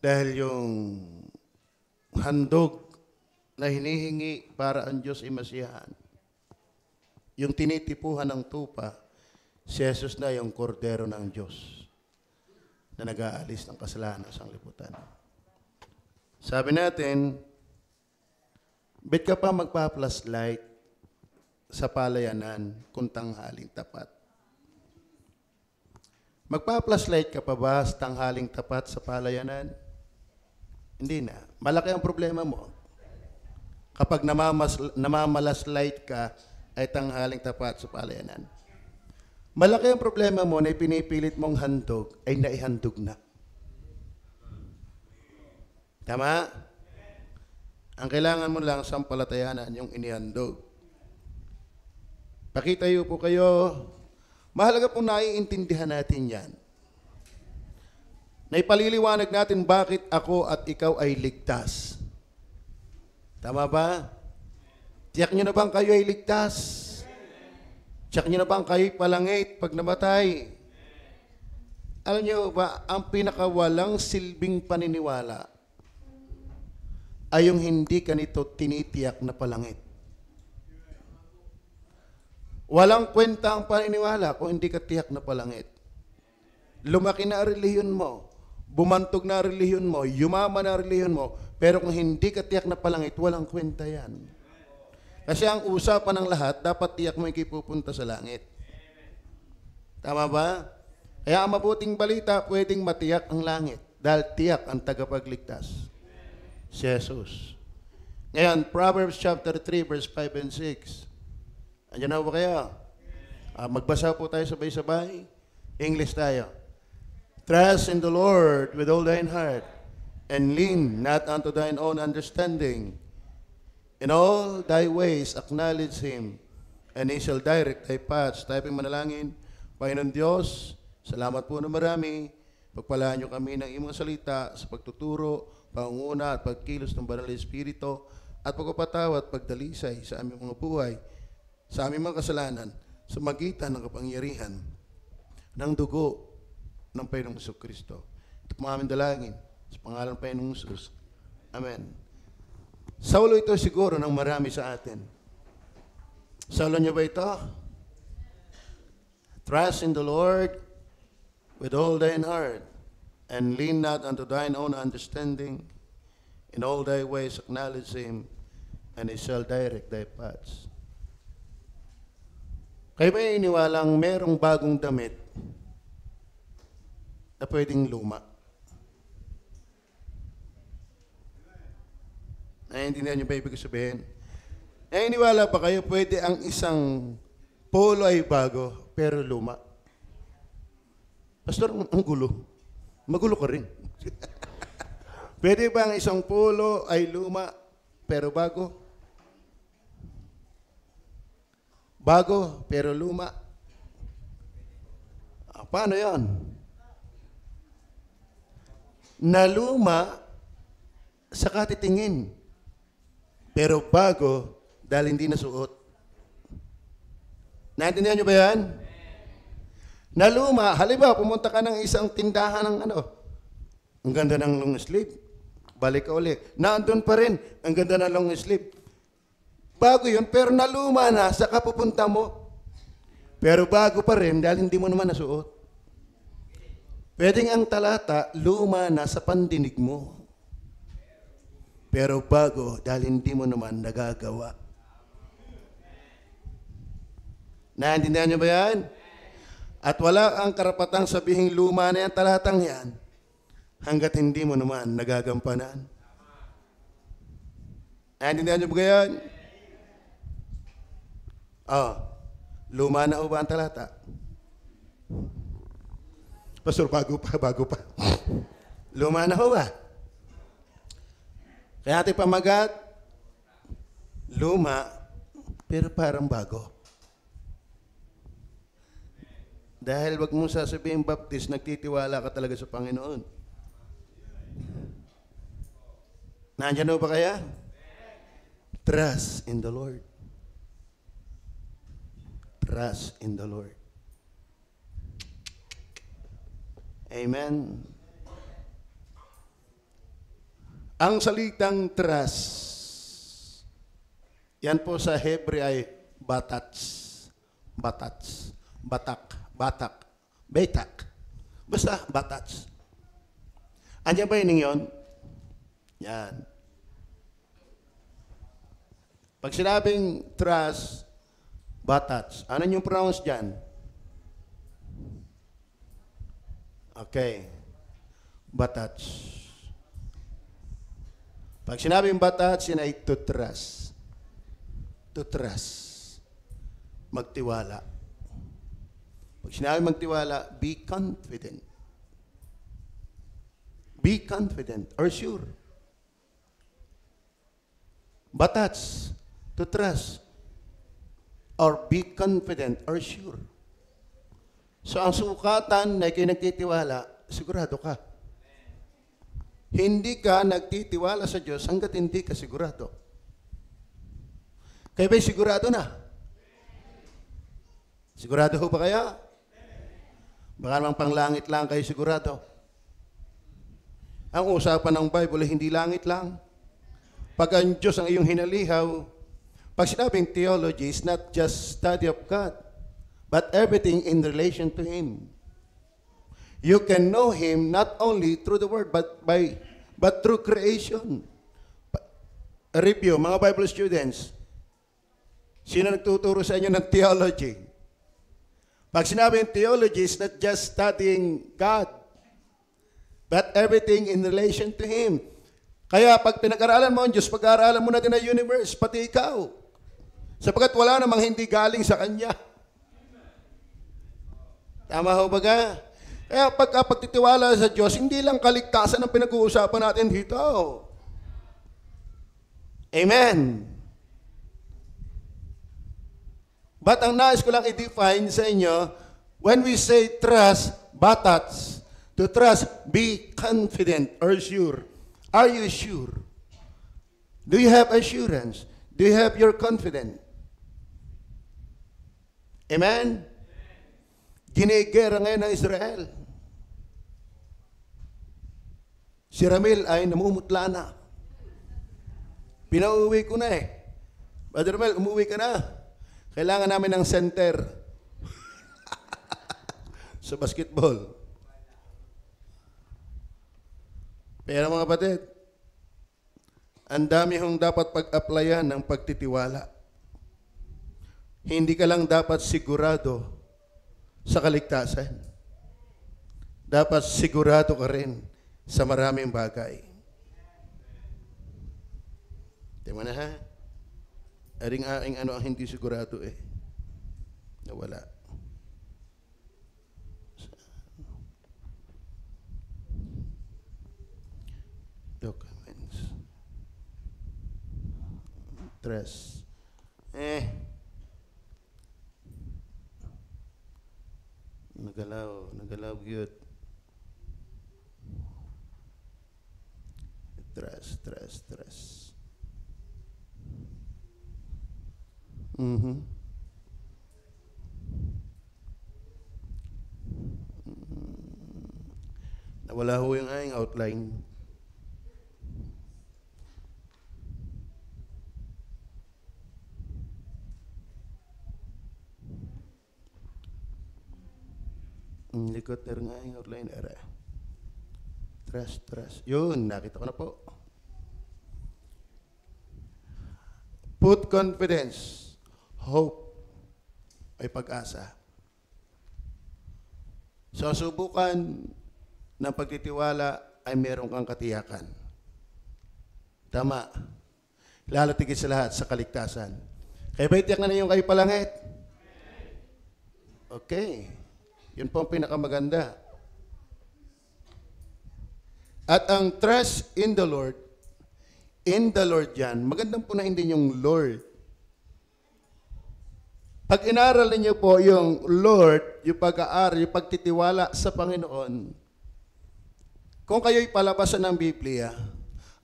Dahil yung handog na hinihingi para ang Diyos ay masiyahan. Yung tinitipuhan ng tupa, si Jesus na yung kordero ng Diyos na nag-aalis ng kasalanan sa sanglibutan. Sabi natin, bet ka pa magpa-flashlight sa palayanan kung tanghaling tapat? Magpa-flashlight ka pa ba sa tanghaling tapat sa palayanan? Hindi na. Malaki ang problema mo. Kapag namamalaslight ka ay tanghaling tapat sa palayanan. Malaki ang problema mo na pinipilit mong handog ay naihandog na. Tama? Ang kailangan mo lang sampalatayanan yung inihandog. Pakitayo po kayo. Mahalaga po naiintindihan natin yan. Naipaliliwanag natin bakit ako at ikaw ay ligtas. Tama ba? Tiyak nyo na bang kayo ay ligtas? Tiyak nyo na bang kayo palangit pag namatay? Alam nyo ba, ang pinakawalang silbing paniniwala ay yung hindi ka nito tinitiyak na palangit. Walang kwenta ang paniniwala kung hindi ka tiyak na palangit. Lumaki na relihiyon mo, bumantog na relihiyon mo, yumaman na relihiyon mo, pero kung hindi ka tiyak na palangit, walang kwenta yan. Kasi ang usapan ng lahat, dapat tiyak mo ikipupunta sa langit. Tama ba? Kaya ang mabuting balita, pwedeng matiyak ang langit, dahil tiyak ang tagapagligtas. Si Jesus. Ngayon, Proverbs chapter 3, verse 5 and 6. Andiyan na ba kaya? Magbasa po tayo sabay-sabay. English tayo. Trust in the Lord with all thine heart, and lean not unto thine own understanding. In all thy ways acknowledge Him, and He shall direct thy paths. Tayo pong manalangin. Panginoon Diyos, salamat po na marami. Pagpalaan niyo kami ng imong salita sa pagtuturo, pangunguna at pagkilos ng Banal na Espiritu, at pagpapatawad at pagdalisay sa aming mga buhay, sa aming mga kasalanan, sa magitan ng kapangyarihan ng dugo ng Panginoong Jesucristo. Ito po aming dalangin sa pangalan ng Panginoong Jesus. Amen. Saulo ito siguro ng marami sa atin. Saulo niyo ba ito? Trust in the Lord with all thine heart, and lean not unto thine own understanding. In all thy ways acknowledge Him, and He shall direct thy paths. Kayo ba iniwalang merong bagong damit na pwedeng luma? Naiintindihan niyo ba ibig sabihin? Iniwala ba kayo pwede ang isang polo ay bago pero luma? Pastor, ang gulo. Magulo ka rin. Pwede ba ang isang polo ay luma pero bago? Bago, pero luma. Paano yan? Naluma sa katitingin, pero bago dahil hindi nasuot. Naintindihan niyo ba yan? Naluma, halimbawa, pumunta ka ng isang tindahan ng ang ganda ng long sleeve. Balik ka uli. Nandun pa rin, ang ganda ng long sleeve. Bago yun, pero naluma na sa kapupunta mo. Pero bago pa rin dahil hindi mo naman nasuot. Pwedeng ang talata, luma na sa pandinig mo. Pero bago dahil hindi mo naman nagagawa. Naintindihan niyo ba yan? At wala ang karapatang sabihing luma na yan, talatang yan, hanggat hindi mo naman nagagampanan. Naintindihan niyo ba yan? Luma na ba ang talata? Pastor, bago pa. Luma na ba? Kaya ating pamagat, luma, pero parang bago. Dahil wag mong sasabihin baptist, nagtitiwala ka talaga sa Panginoon. Nandiyan ba kaya? Trust in the Lord. Trust in the Lord. Amen. Ang salitang trust, yan po sa Hebre ay batats. Batats. Batak. Batak. Betak. Basta batats. Andiyan ba yun yun? Yan. Pag sinabing trust, batats, ano yung pronounce dyan? Okay. Batats. Pag sinabing batats, yun ay to trust. To trust. Magtiwala. Pag sinabing magtiwala, be confident. Be confident or sure. Batats, to trust. Or be confident or sure. So ang sukatan na kayo nagtitiwala, sigurado ka. Hindi ka nagtitiwala sa Diyos hanggat hindi ka sigurado. Kayo ba'y sigurado na? Sigurado ho ba kaya? Baka naman panglangit lang kayo sigurado. Ang usapan ng Bible ay hindi langit lang. Pag ang Diyos ang iyong hinalihaw, pag sinabing theology is not just study of God, but everything in relation to Him. You can know Him not only through the Word, but through creation. A review, mga Bible students, sino nagtuturo sa inyo ng theology? Pag sinabing theology is not just studying God, but everything in relation to Him. Kaya pag pinag-aralan mo ang Diyos, pag-aralan mo na din ang universe, pati ikaw. Sapagkat wala namang hindi galing sa Kanya. Tama ho ba ka? Kaya pagtitiwala sa Diyos, hindi lang kaligtasan ang pinag-uusapan natin dito. Amen. But ang nais ko lang i-define sa inyo, when we say trust, batats, to trust, be confident or sure. Are you sure? Do you have assurance? Do you have your confidence? Amen? Ginigera ngayon ng Israel. Si Ramil ay namumutla na. Pinauwi ko na eh. Brother Ramil, umuwi ka na. Kailangan namin ng center sa basketball. Pero mga kapatid, ang dami hong dapat pag-applyan ng pagtitiwala. Hindi ka lang dapat sigurado sa kaligtasan. Dapat sigurado ka rin sa maraming bagay. Tingnan mo na ha? Aring-aring ano ang hindi sigurado eh. Nawala. Documents. Trust. Nagalaw yun. Trust. Nawala ho yung aking outline. Likot na rin ang aking outline. Trust. Yun, nakita ko na po. Put confidence. Hope ay pag-asa. So, subukan ng pagtitiwala ay meron kang katiyakan. Tama. Lalo tigit sa lahat sa kaligtasan. Kaya ba itiyak na yung kayo palangit? Okay. Yun po ang pinakamaganda. At ang trust in the Lord yan, magandang punahin din yung Lord. Pag inaral niyo po yung Lord, yung pag-aaral, yung pagtitiwala sa Panginoon, kung kayo'y palabasan ng Biblia,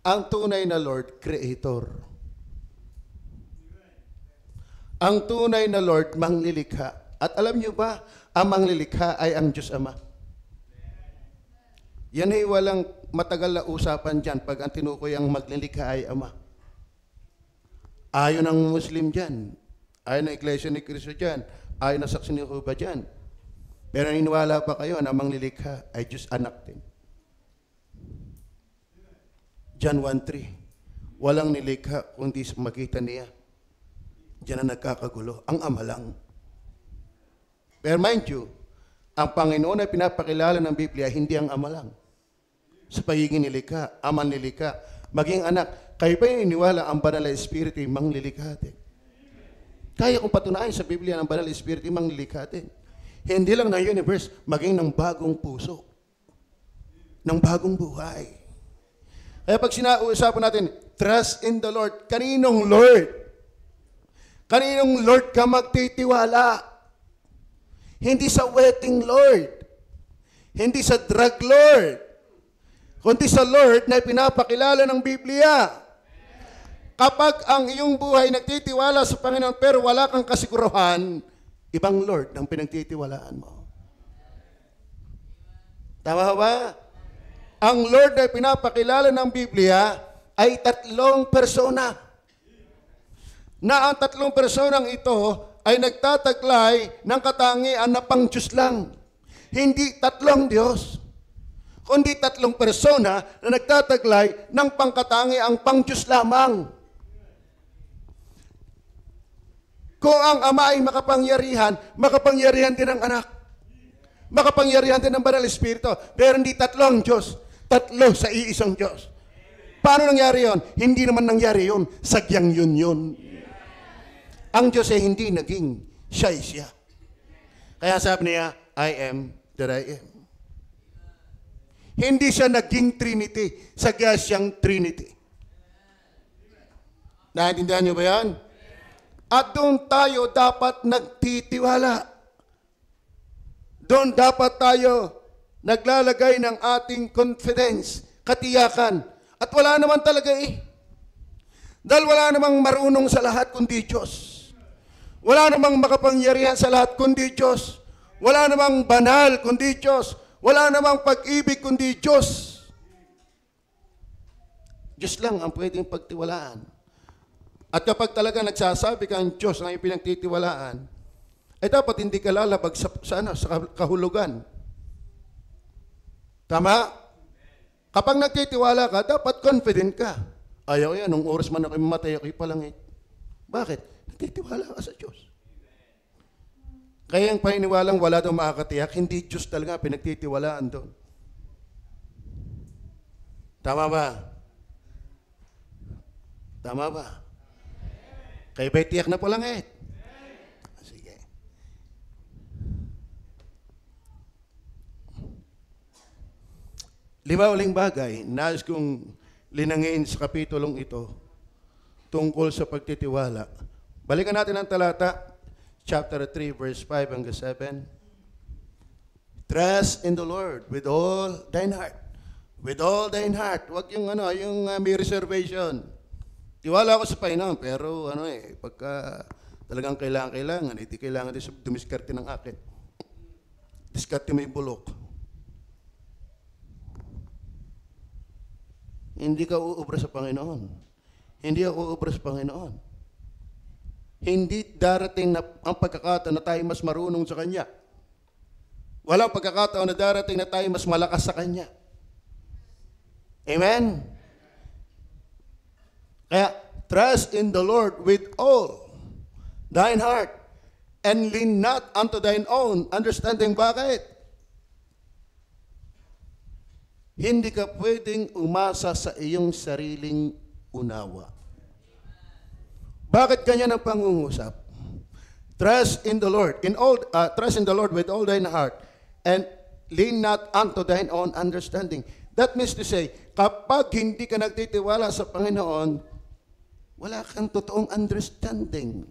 ang tunay na Lord, Creator. Ang tunay na Lord, manglilikha. At alam niyo ba, ang manglilikha ay ang Diyos Ama. Yan ay walang matagal na usapan dyan pag ang tinukoy ang maglilikha ay Ama. Ayon ng Muslim dyan. Ayon ng Iglesia ni Cristo dyan. Ayon ng Saksi ni Jehovah dyan. Pero naniniwala pa kayo na manglilikha ay Diyos anak din. John 1:3. Walang nilikha kundi makita niya. Diyan na nagkakagulo. Ang Ama lang. Pero mind you, ang Panginoon ay pinapakilala ng Biblia, hindi ang Ama lang. Sa pagiging nilikha, Ama nilikha, maging anak. Kayo ba yung iniwala ang Banal na Espiritu ay manglilikha din? Kaya kong patunayan sa Biblia ng Banal na Espiritu ay manglilikha din. Hindi lang ng universe, maging ng bagong puso. Ng bagong buhay. Kaya pag sinausapan natin, trust in the Lord. Kaninong Lord? Kaninong Lord ka magtitiwala? Hindi sa wedding Lord. Hindi sa drug Lord. Kundi sa Lord na pinapakilala ng Biblia. Kapag ang iyong buhay nagtitiwala sa Panginoon pero wala kang kasiguruhan, ibang Lord ang pinagtitiwalaan mo. Tama ba? Ang Lord na pinapakilala ng Biblia ay 3 persona. Na ang 3 personang ito ay nagtataglay ng katangian na pang Diyos lang. Hindi 3 Diyos, kundi 3 persona na nagtataglay ng pangkatangiang pang Diyos lamang. Kung ang Ama ay makapangyarihan, makapangyarihan din ang Anak. Makapangyarihan din ang Banal Espiritu. Pero hindi 3 ang Diyos, 3 sa iisang Diyos. Paano nangyari yon? Hindi naman nangyari yon, sagyang yun. Ang Diyos ay hindi naging siya. Kaya sabi niya, I am that I am. Hindi siya naging Trinity, sagya siyang Trinity. Naintindihan niyo ba yan? At doon tayo dapat nagtitiwala. Doon dapat tayo naglalagay ng ating confidence, katiyakan. At wala naman talaga Dahil wala namang marunong sa lahat kundi Diyos. Wala namang makapangyarihan sa lahat kundi Diyos. Wala namang banal kundi Diyos. Wala namang pag-ibig kundi Diyos. Diyos lang ang pwedeng pagtiwalaan. At kapag talaga nagsasabi ka ang Diyos ang ipinagtitiwalaan, ay dapat hindi ka lalabag sa kahulugan. Tama? Kapag nagtitiwala ka, dapat confident ka. Ayaw yan, nung oras man ako mamatay, ako'y palangit. Bakit? Nagtitiwala ka sa Diyos. Kaya ang paniniwalang wala daw makakatiyak, hindi Diyos talaga pinagtitiwalaan doon. Tama ba? Tama ba? Kaya ba'y tiyak na palangit? Sige. Lima uling bagay, nais kong linangin sa kapitulong ito tungkol sa pagtitiwala. Balikan natin ang talata, chapter 3, verse 5 hanggang 7. Trust in the Lord with all thine heart. With all thine heart. Huwag yung may reservation. Tiwala ako sa Panginoon, pero pagka talagang kailangan, hindi kailangan din dumiskarte ng akin. Diskarte may bulok. Hindi ka uubra sa Panginoon. Hindi ako uubra sa Panginoon. Hindi darating na ang pagkakataon na tayo mas marunong sa Kanya. Walang pagkakataon na darating na tayo mas malakas sa Kanya. Amen? Kaya, trust in the Lord with all thine heart and lean not unto thine own understanding. Bakit? Hindi ka pwedeng umasa sa iyong sariling unawa. Bakit ganyan ang pangungusap? Trust in the Lord, trust in the Lord with all thine heart, and lean not unto thine own understanding. That means to say, kapag hindi ka nagtitiwala sa Panginoon, wala kang totoong understanding.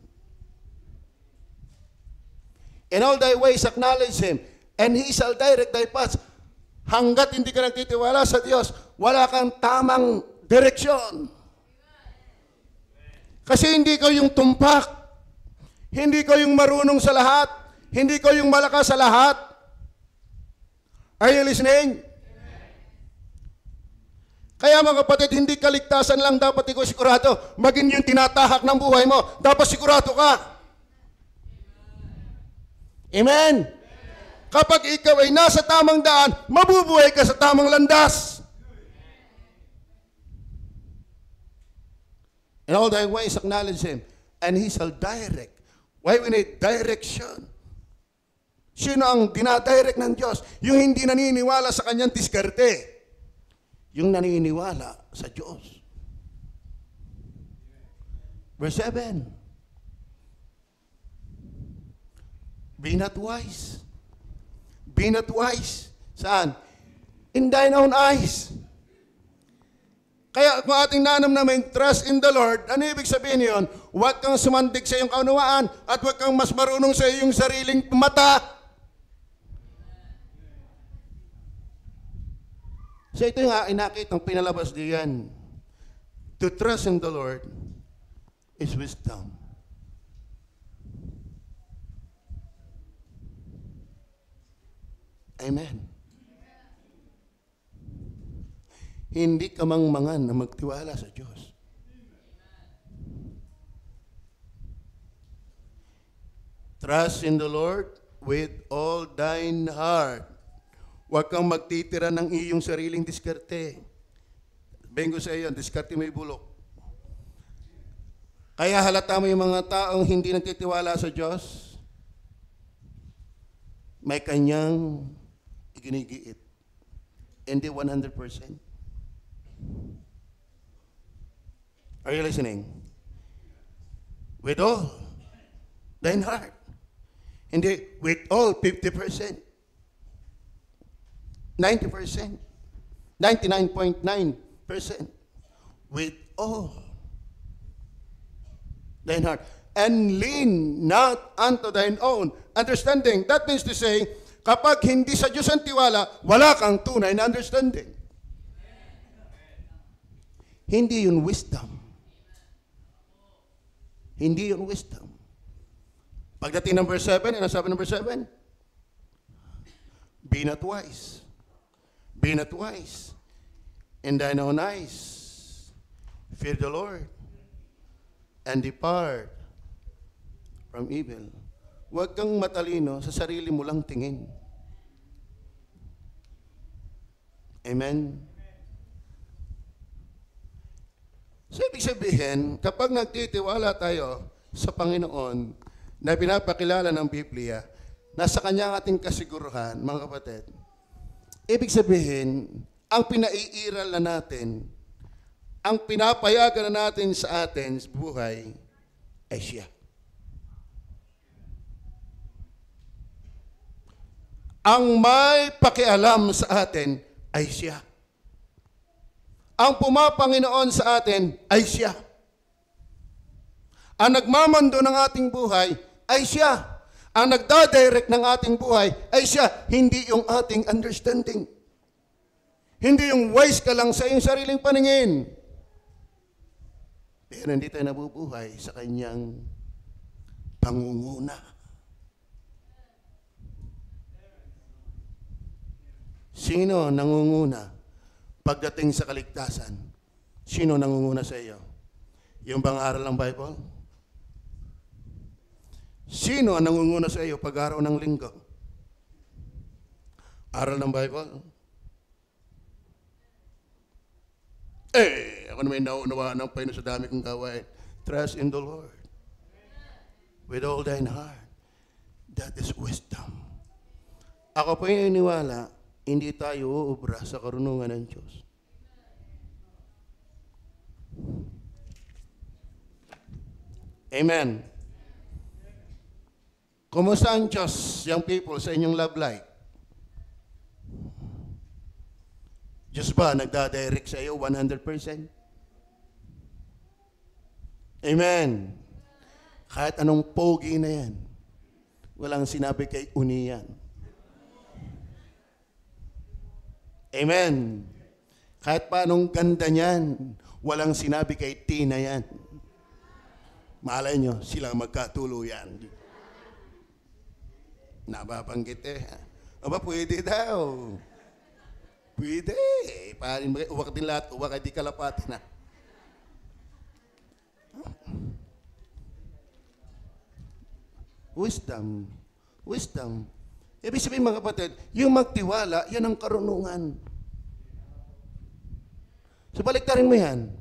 In all thy ways acknowledge Him, and He shall direct thy paths. Hanggat hindi ka nagtitiwala sa Diyos, wala kang tamang direksyon. Kasi hindi ka yung tumpak, hindi ka yung marunong sa lahat, hindi ka yung malakas sa lahat. Are you listening? Kaya mga kapatid, hindi kaligtasan lang dapat ikaw sigurado. Maging yung tinatahak ng buhay mo, dapat sigurado ka. Amen? Kapag ikaw ay nasa tamang daan, mabubuhay ka sa tamang landas. In all thy ways acknowledge Him, and He shall direct. Why we need direction? Sino ang dinadirect ng Diyos? Yung hindi naniniwala sa kanyang diskarte. Yung naniniwala sa Diyos. Verse 7. Be not wise. Be not wise. Saan? In thine own eyes. Kaya kung ating nanam namin, trust in the Lord, ano ibig sabihin yun? Huwag kang sumandig sa iyong kaunawaan at huwag kang mas marunong sa iyong sariling mata. So ito yung inakitang pinalabas diyan. To trust in the Lord is wisdom. Amen. Hindi ka mangmangan na magtiwala sa Diyos. Trust in the Lord with all thine heart. Huwag kang magtitira ng iyong sariling diskarte. Bengo sa iyo, diskarte may bulok. Kaya halata mo yung mga taong hindi nagtitiwala sa Diyos, may kanyang iginigiit. Hindi 100%. Are you listening? With all thine heart. Hindi with all 50%. 90%. 99.9%. With all thine heart. And lean not unto thine own understanding. That means to say, kapag hindi sa Diyos ang tiwala, wala kang tunay na understanding. Hindi yun wisdom. Hindi yun wisdom. Pagdating ng verse 7, ano sabi ng verse 7? Be not wise. Be not wise in thine own eyes. Fear the Lord and depart from evil. Huwag kang matalino sa sarili mo lang tingin. Amen? So, ibig sabihin, kapag nagtitiwala tayo sa Panginoon na pinapakilala ng Biblia, nasa Kanya ating kasiguruhan, mga kapatid, ibig sabihin, ang pinaiiral na natin, ang pinapayagan na natin sa atin sa buhay, ay siya. Ang may pakialam sa atin ay siya. Ang pumapanginoon sa atin ay siya. Ang nagmamando ng ating buhay ay siya. Ang nagdadirect ng ating buhay ay siya, hindi yung ating understanding. Hindi yung wise ka lang sa iyong sariling paningin. Pero hindi tayo nabubuhay sa kanyang pangunguna. Sino nangunguna pagdating sa kaligtasan? Sino nangunguna sa iyo? Yung bang aral ng Bible? Sino ang nangunguna sa iyo pag-araw ng linggo? Aral ng Bible? Ako na may naunawaan ng Panginoon sa dami kong gawain. Trust in the Lord with all thine heart. That is wisdom. Ako po yung iniwala, hindi tayo uubra sa karunungan ng Diyos. Amen. Kumusta ang Diyos, young people, sa inyong love life? Diyos ba nagdadirect sa iyo 100%? Amen. Kahit anong pogi na yan, walang sinabi kay uni yan. Amen. Kahit pa anong ganda niyan, walang sinabi kay Tina yan. Malay nyo, sila magkatuluyan. Nababanggit eh. Aba, pwede daw. Pwede. Uwak din lahat. Uwak ay di kalapati na. Wisdom. Wisdom. Ibig sabihin mga kapatid, yung magtiwala, yan ang karunungan. So baliktarin mo yan.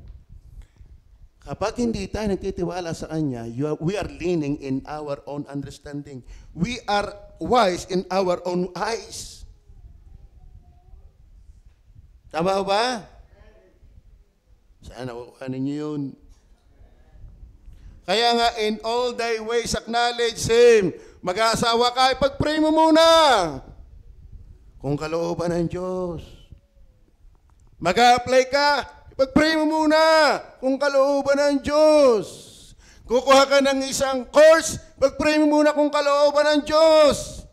Kapag hindi tayo nagtitiwala sa Kanya, we are leaning in our own understanding. We are wise in our own eyes. Tama ba? Sana nakukuha ninyo yun. Kaya nga, in all thy ways, acknowledge Him. Mag-aasawa ka, ipag-pray mo muna. Kung kalooban ng Diyos. Mag-a-apply ka, ipag-pray mo muna. Kung kalooban ng Diyos. Kukuha ka ng isang course, ipag-pray mo muna kung kalooban ng Diyos.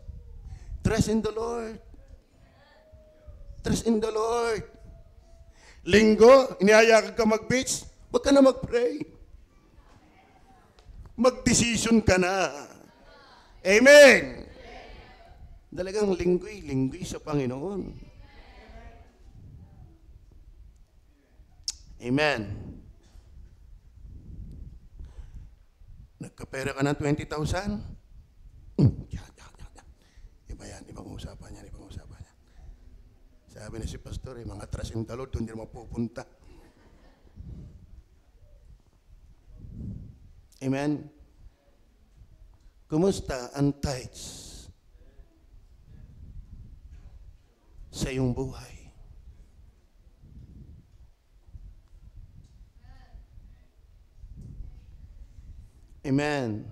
Trust in the Lord. Trust in the Lord. Linggo, inihayag ka mag-beach, huwag ka na mag-pray. Mag-decision ka na. Amen. Dalagang linggoy sa Panginoon. Amen. Nagkapera ka ng 20,000? Iba yan, ibang usapan yan. Sabi na si Pastor, mga trasing talod, doon din mapupunta. Amen? Kumusta ang tithes sa iyong buhay? Amen.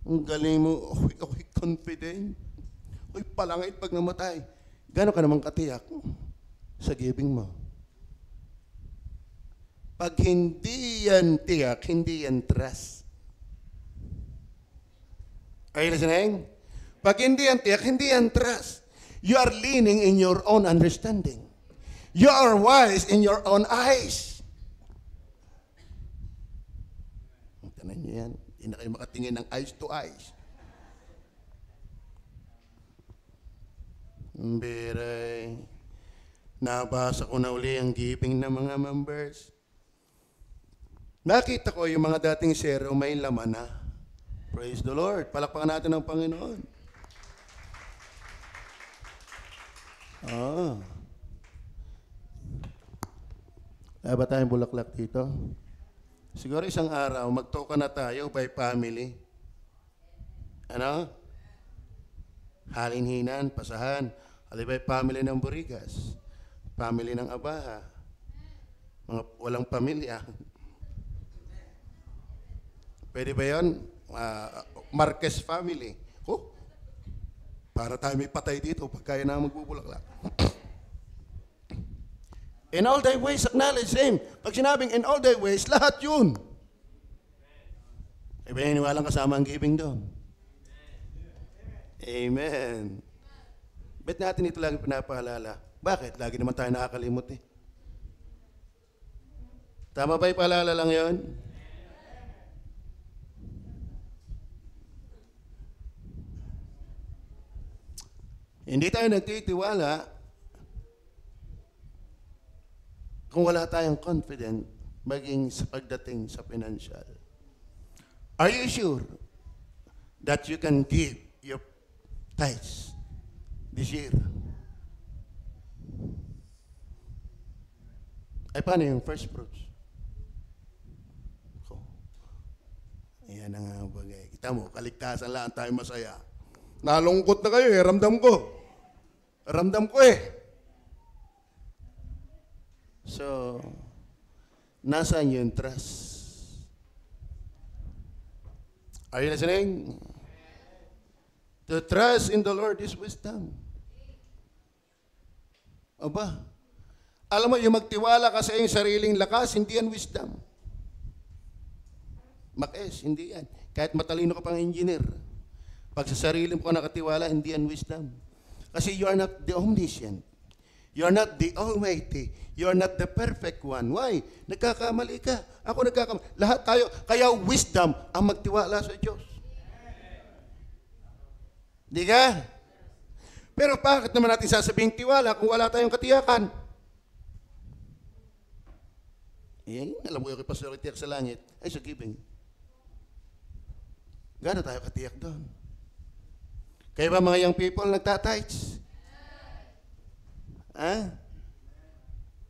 Ang galing mo, okay, confident. Uy, palangit pag namatay. Gano'n ka naman katiyak sa giving mo? Pag hindi yan tiyak, hindi yan trust. Are you listening? Pag hindi yan tiyak, hindi yan trust. You are leaning in your own understanding. You are wise in your own eyes. Tanan niyo yan. Hindi na kayo makatingin ng eyes to eyes. Biray. Nabasa ko na uli ang giving ng mga members. Nakita ko yung mga dating zero may laman na. Praise the Lord. Palakpakan natin ang Panginoon. Wala ba tayong bulaklak dito? Siguro isang araw, magtoka na tayo by family. Ano? Halinhinan, pasahan. Alibay family ng Burigas. Family ng Abaha. Mga walang pamilya. Pwede ba yun? Marquez family. Oh, para tayo may patay dito pag kaya na magbubulaklak. In all thy ways, acknowledge Him. Pag sinabing in all thy ways, lahat yun. E ba walang kasama ang giving doon? Amen. Bet natin ito lagi pinapaalala. Bakit? Lagi naman tayo nakakalimot eh. Tama ba yung paalala lang yun? Hindi tayo nagtitiwala kung wala tayong confident maging sa pagdating sa financial. Are you sure that you can give your tithes this year? Ay, paano yung first fruits? Ayan ang bagay. Kita mo, kaligtasan lang tayo masaya. Nalungkot na kayo eh, ramdam ko. Ramdam ko eh. So, nasaan yung trust? Are you listening? To trust in the Lord is wisdom. Aba, alam mo, yung magtiwala ka sa iyong sariling lakas, hindi yan wisdom. Mak-es, hindi yan. Kahit matalino ka pang engineer. Pag sa sarili mo ka nakatiwala, hindi yan wisdom. Kasi you are not the omniscient. You are not the almighty. You are not the perfect one. Why? Nagkakamali ka. Ako nagkakamali. Lahat tayo. Kaya wisdom ang magtiwala sa Diyos. Di ka? Pero bakit naman natin sasabing tiwala kung wala tayong katiyakan? Eh, alam mo yung kay Pastor tiyak sa langit ay sa giving. Gano'n tayo katiyak doon? Kaya ba mga young people nagtatights? Ha?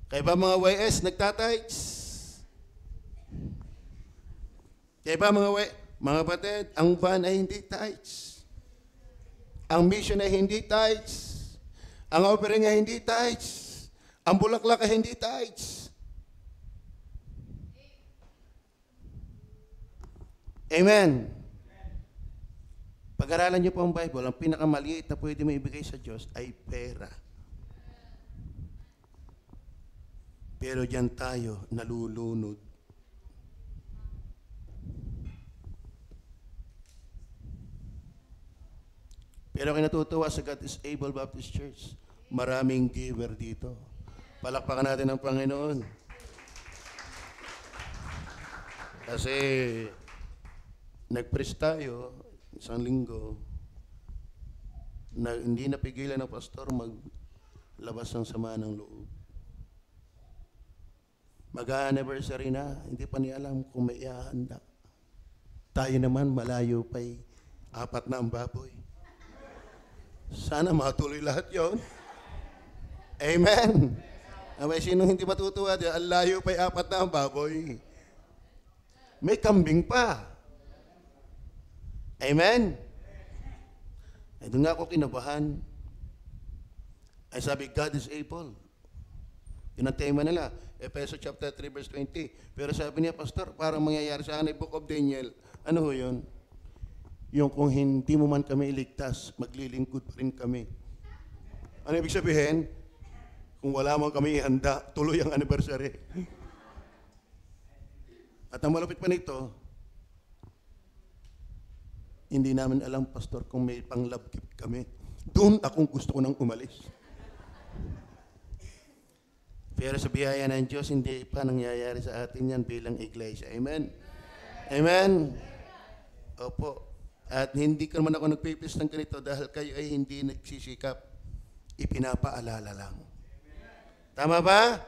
Kaya ba mga YS nagtatights? Kaya ba mga batid, ang van ay hindi tights. Ang mission ay hindi tights. Ang offering ay hindi tights. Ang bulaklak ay hindi tights. Amen. Pag-aralan niyo po ang Bible, ang pinakamaliit na pwede mo ibigay sa Diyos ay pera. Pero diyan tayo nalulunod. Pero kinatutuwa sa God is Able Baptist Church, maraming giver dito. Palakpakan natin ang Panginoon. Kasi nag-preach tayo isang linggo na hindi napigilan ng pastor maglabas ng sama ng loob. Mag-anniversary na, hindi pa niya alam kung may ihahanda. Tayo naman malayo pa'y 4 na ang baboy. Sana matuloy lahat yon. Amen. May sinong hindi matutuwa? Ang layo pa'y 4 na ang baboy. May kambing pa. Amen. Ay doon nga ako kinabahan. Ay sabi, God is able. Yun ang tema nila. Efeso chapter 3 verse 20. Pero sabi niya, Pastor, parang mangyayari sa akin, Book of Daniel. Ano ho yun? Yung kung hindi mo man kami iligtas, maglilingkod pa rin kami. Ano ibig sabihin? Kung wala man kami ihanda, tuloy ang anniversary. At ang malapit pa nito, hindi namin alam, Pastor, kung may pang-love gift kami. Doon akong gusto ko nang umalis. Pero sa biyaya ng Diyos, hindi pa nangyayari sa atin yan bilang iglesia. Amen? Amen? Opo. At hindi ko naman ako nagpipis ng ganito dahil kayo ay hindi nagsisikap. Ipinapaalala lang. Tama ba?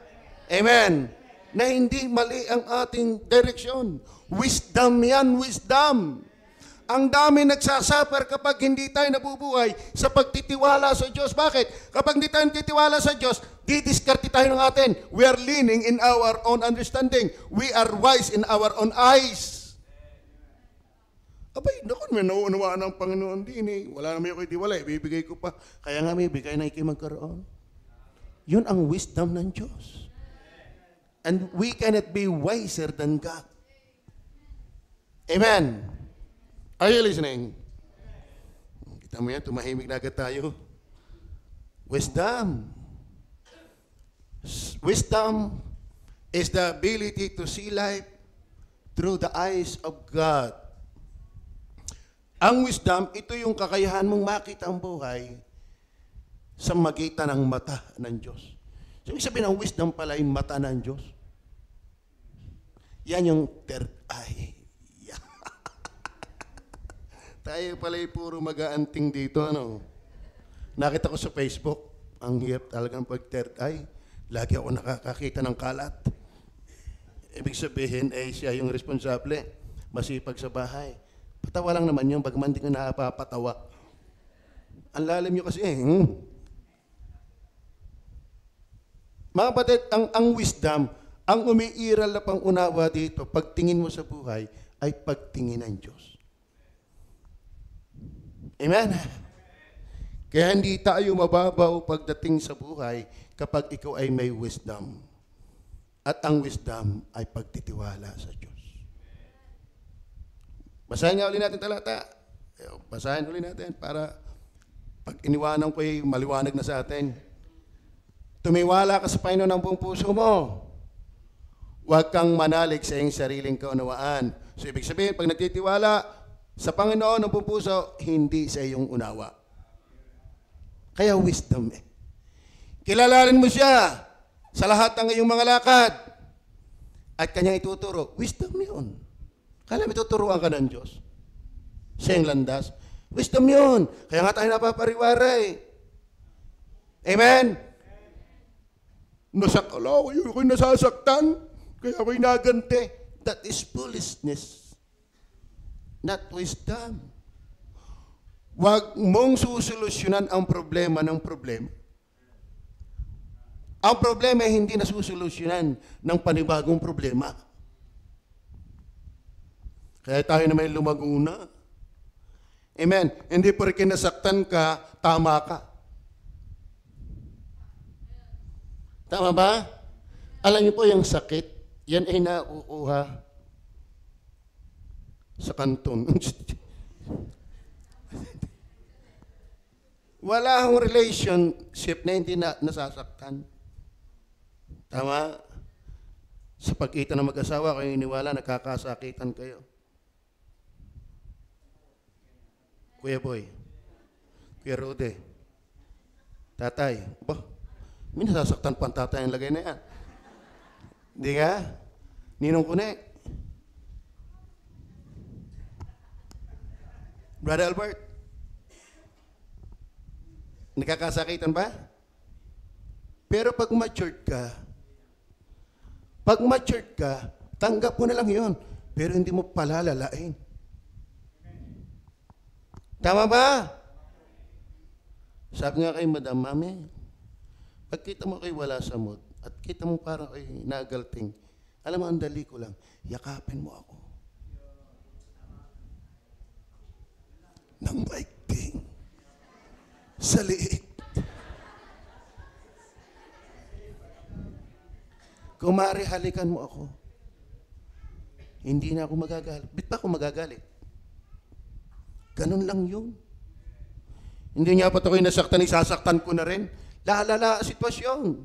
Amen. Na hindi mali ang ating direksyon. Wisdom yan, wisdom. Ang dami nagsasuffer kapag hindi tayo nabubuhay sa pagtitiwala sa Diyos. Bakit? Kapag hindi tayo titiwala sa Diyos, didiskarte tayo ng atin. We are leaning in our own understanding. We are wise in our own eyes. Abay, naku, may nauunawaan ng Panginoon din eh. Wala naman ako itiwala, ibibigay ko pa. Kaya nga may bigay na ikay magkaroon. Yun ang wisdom ng Diyos. And we cannot be wiser than God. Amen. Are you listening? Kita mo yan, tumahimik na agad tayo. Wisdom. Wisdom is the ability to see life through the eyes of God. Ang wisdom, ito yung kakayahan mong makita ang buhay sa magitan ng mata ng Diyos. So, ibig sabihin ng wisdom pala yung mata ng Diyos. Yan yung third eye. Tayo pala yung puro mag-aanting dito, ano? Nakita ko sa Facebook, ang hirap talagang pag third eye. Lagi ako nakakakita ng kalat. Ibig sabihin, siya yung responsable, masipag sa bahay. Patawa lang naman yun, bagaman di ko napapatawa. Ang lalim nyo kasi Mga kapatid, ang wisdom, ang umiiral na pang-unawa dito, pagtingin mo sa buhay, ay pagtingin ng Diyos. Amen? Kaya hindi tayo mababaw pagdating sa buhay kapag ikaw ay may wisdom. At ang wisdom ay pagtitiwala sa Diyos. Basahin nga ulit natin talata. Basahin ulit natin para pag iniwanan ko ay maliwanag na sa atin. Tumiwala ka sa Panginoon ng buong puso mo. Huwag kang manalig sa iyong sariling kaunawaan. So ibig sabihin, pag nagtitiwala sa Panginoon ng buong puso, hindi sa iyong unawa. Kaya wisdom Kilalanin mo siya sa lahat ng iyong mga lakad. At kanyang ituturo. Wisdom yun. Kala may tuturuan ka ng Diyos. Siya yung landas. Wisdom yun. Kaya nga tayo napapariwara Amen? Nasakala ko, ako'y nasasaktan, kaya ako'y naganti. That is foolishness, not wisdom. Huwag mong susolusyonan ang problema ng problema. Ang problema ay hindi nasusolusyonan ng panibagong problema. Kaya tayo na may lumaguna. Amen. Hindi porke nasaktan ka, tama ka. Tama ba? Alam niyo po yung sakit, yan ay nauuha sa kanton. Wala akong relationship na hindi nasasaktan. Tama? Sa pagkita ng mag-asawa, kayo iniwala, nagkakasakitan kayo. Kuya Boy, Kuya Rode, tatay, may nasasaktan pa ang tatay ang lagay na yan. Hindi nga? Ninong Kunek. Brother Albert, nagkakasakitan ba? Pero pag matured ka, tanggap mo na lang yon, pero hindi mo palalalain. Tama ba? Sabi nga kay Madam, Mami, pagkita mo kay wala sa mood, at kita mo parang kay nagalting, alam mo, ang dali ko lang, yakapin mo ako. Nang maigting, sa liit. Kumari, halikan mo ako. Hindi na ako magagalit. Bit pa ako magagalit? Ganun lang yun. Hindi niya pa ako'y nasaktan, isasaktan ko na rin. Lalala sitwasyon.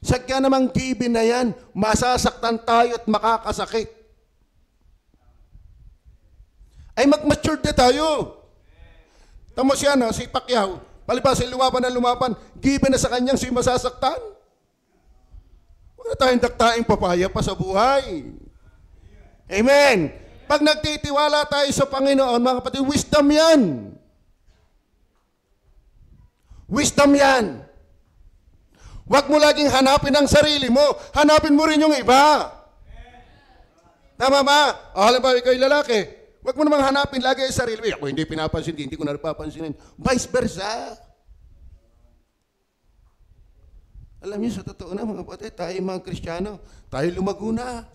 Sagya namang given na yan, masasaktan tayo at makakasakit. Ay mag-mature na tayo. Tamo siya na, si Pacquiao, palibas ay lumaban, given na sa kanyang si masasaktan. Huwag na tayong daktaing papaya pa sa buhay. Amen. Pag nagtitiwala tayo sa Panginoon, mga kapatid, wisdom yan. Wisdom yan. Huwag mo laging hanapin ang sarili mo, hanapin mo rin yung iba. Tama ba? O halimbawa, ikaw yung lalaki, huwag mo namang hanapin lagi ang sarili mo. Ako hindi pinapansin, hindi ko na napapansinin. Vice versa. Alam niyo, sa totoo na mga kapatid, tayo mga Kristiyano, tayo lumaguna.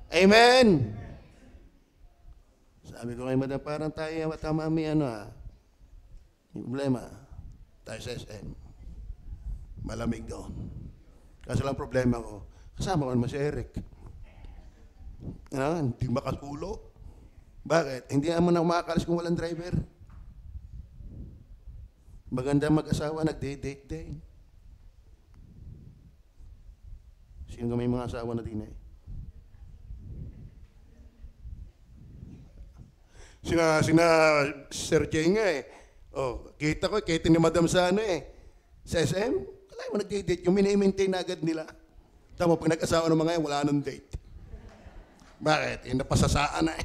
Amen. Sabi ko kay Madam, parang tayo matamami, yung problema, tayo sa SM. Malamig doon. Kasi lang problema ko, kasama ko naman si Eric. Hindi makasulo. Bakit? Hindi naman ako makakalis kung walang driver. Maganda mag-asawa, nag-date din. Sino may mga asawa na din Sina Sir Jay nga kita ko, kita ni Madam sa sa SM, wala mo nag-date, yung mini-maintain na agad nila. Tama, pag nag-asawa ng mga yan, wala nang date. Bakit? Napasasaan na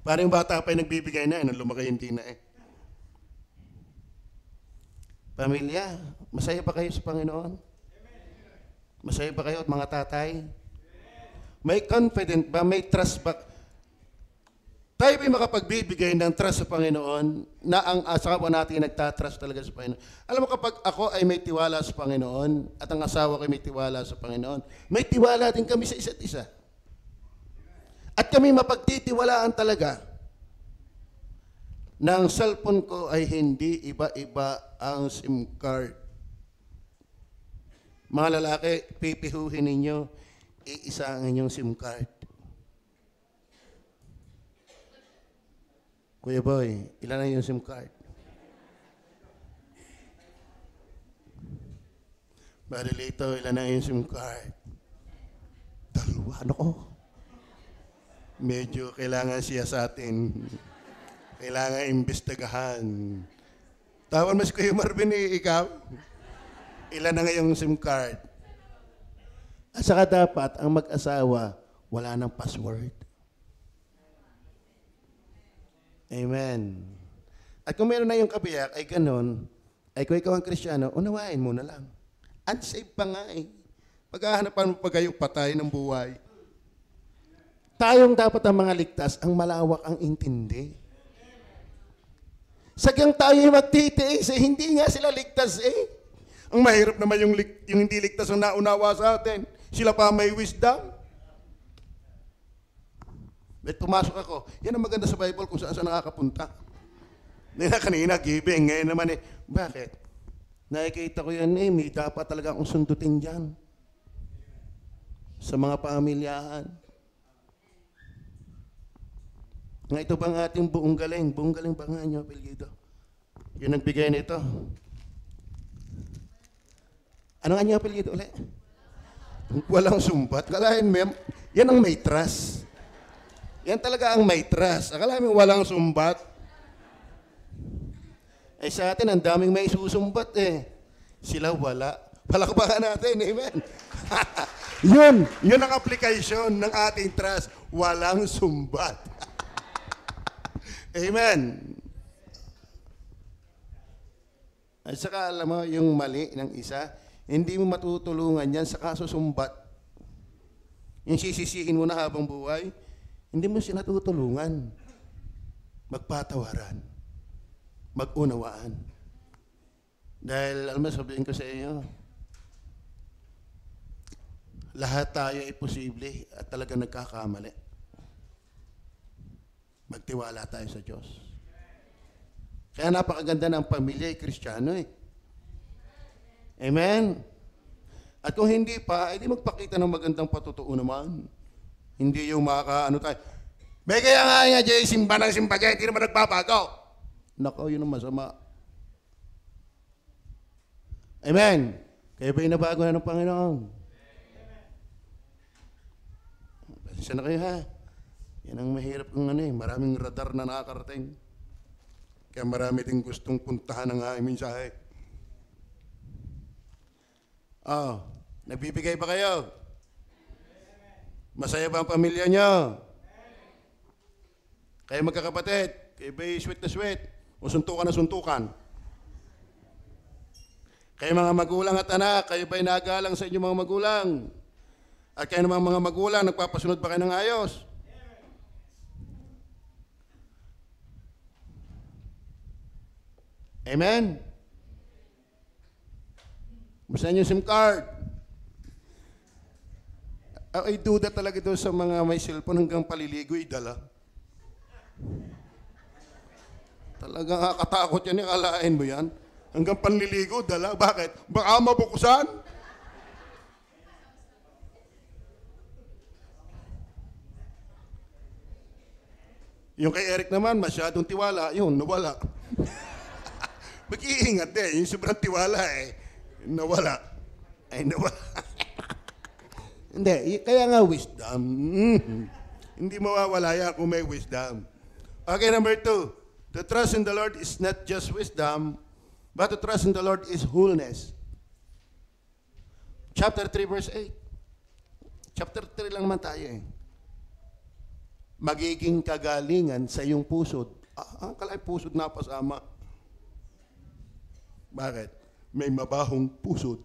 Parang yung bata pa yung nagbibigay na nang lumaki hindi na Pamilya, masaya ba kayo sa Panginoon? Masaya ba kayo at mga tatay? May confident ba? May trust ba? Tayo ba'y makapagbibigay ng trust sa Panginoon na ang asawa natin nagtatrust talaga sa Panginoon? Alam mo, kapag ako ay may tiwala sa Panginoon at ang asawa ko ay may tiwala sa Panginoon, may tiwala din kami sa isa't isa. At kami mapagtitiwalaan talaga na ang cellphone ko ay hindi iba-iba ang SIM card. Mga lalaki, pipihuhin ninyo, iisa ang inyong SIM card. Kuya Boy, ilan na yung SIM card? Marilito, ilan na yung SIM card? 2, Medyo kailangan siya sa atin. Kailangan imbestigahan. Tawan mo si Kuya Marvin, ikaw? Ilan na ngayong SIM card? At saka dapat, ang mag-asawa, wala nang password. Amen. At kung meron na yung kabiyak, ay ganun, ay kung ikaw ang Kristiyano, unawain mo na lang. Unsaved pa nga eh. Paghahanapan mo pa kayong patay ng buhay. Tayong dapat ang mga ligtas, ang malawak ang intindi. Sagyang tayo magtitiis eh, hindi nga sila ligtas eh. Ang mahirap naman yung hindi ligtas ang naunawa sa atin. Sila pa may wisdom. At pumasok ako, yan ang maganda sa Bible kung saan nakakapunta. Kanina, giving. Ngayon naman eh, bakit? Nakikita ko yan eh, may dapat talaga akong sundutin dyan. Sa mga pamilyahan. Nga ito bang ating buong galing? Buong galing ba nga nyo, Apelyido? Yung nagbigay nito. Ano nga nyo, Apelyido ulit? Walang sumbat. Kalahin mo, yan ang may trust. Yan talaga ang may trust. Akala mo walang sumbat. Ay sa atin, ang daming may susumbat eh. Sila wala. Palakpakan natin, amen. Yun ang application ng ating trust. Walang sumbat. Amen. At saka alam mo, yung mali ng isa, hindi mo matutulungan yan sa kasusumbat. Yung sisisihin mo na habang buhay, hindi mo siya natutulungan. Magpatawaran. Mag-unawaan. Dahil, alam mo, sabihin ko sa iyo, lahat tayo ay posible at talaga nagkakamali. Magtiwala tayo sa Diyos. Kaya napakaganda ng pamilya ay Kristiyano eh. Amen? At kung hindi pa, hindi magpakita ng magandang patutuo naman. Hindi yung ano tayo. May kaya nga Jay, simba ng simba dyan, hindi naman nagbabago. Nako, yun ang masama. Amen? Kaya ba inabago na ng Panginoon? Pasensya na kayo ha. Yan ang mahirap kung ano eh. Maraming radar na nakakarating. Kaya marami din gustong puntahan ng aming mensahe. Nagbibigay ba kayo? Masaya ba ang pamilya niyo? Kayo magkakapatid, kayo ba'y sweet na sweet? O suntukan na suntukan? Kayo mga magulang at anak, kayo ba'y nagalang sa inyong mga magulang? At kayo namang mga magulang, nagpapasunod ba kayo ng ayos? Amen? Basta yung SIM card. Ay duda talaga doon sa mga may cellphone hanggang paliligo idala. Talagang kakatakot yan, ikalain mo yan. Hanggang panliligo, dala. Bakit? Baka mabuksan? Yung kay Eric naman, masyadong tiwala. Yun, nawala. Mag-iingat eh. Yung sobrang tiwala eh. Nawala. Ay, nawala. Hindi, kaya nga wisdom. Hindi mawawala yan kung may wisdom. Okay, number 2. To trust in the Lord is not just wisdom, but to trust in the Lord is wholeness. Chapter 3, verse 8. Chapter 3 lang naman tayo eh. Magiging kagalingan sa iyong pusod. Ang kalay pusod na pasama. Bakit? May mabahong pusod.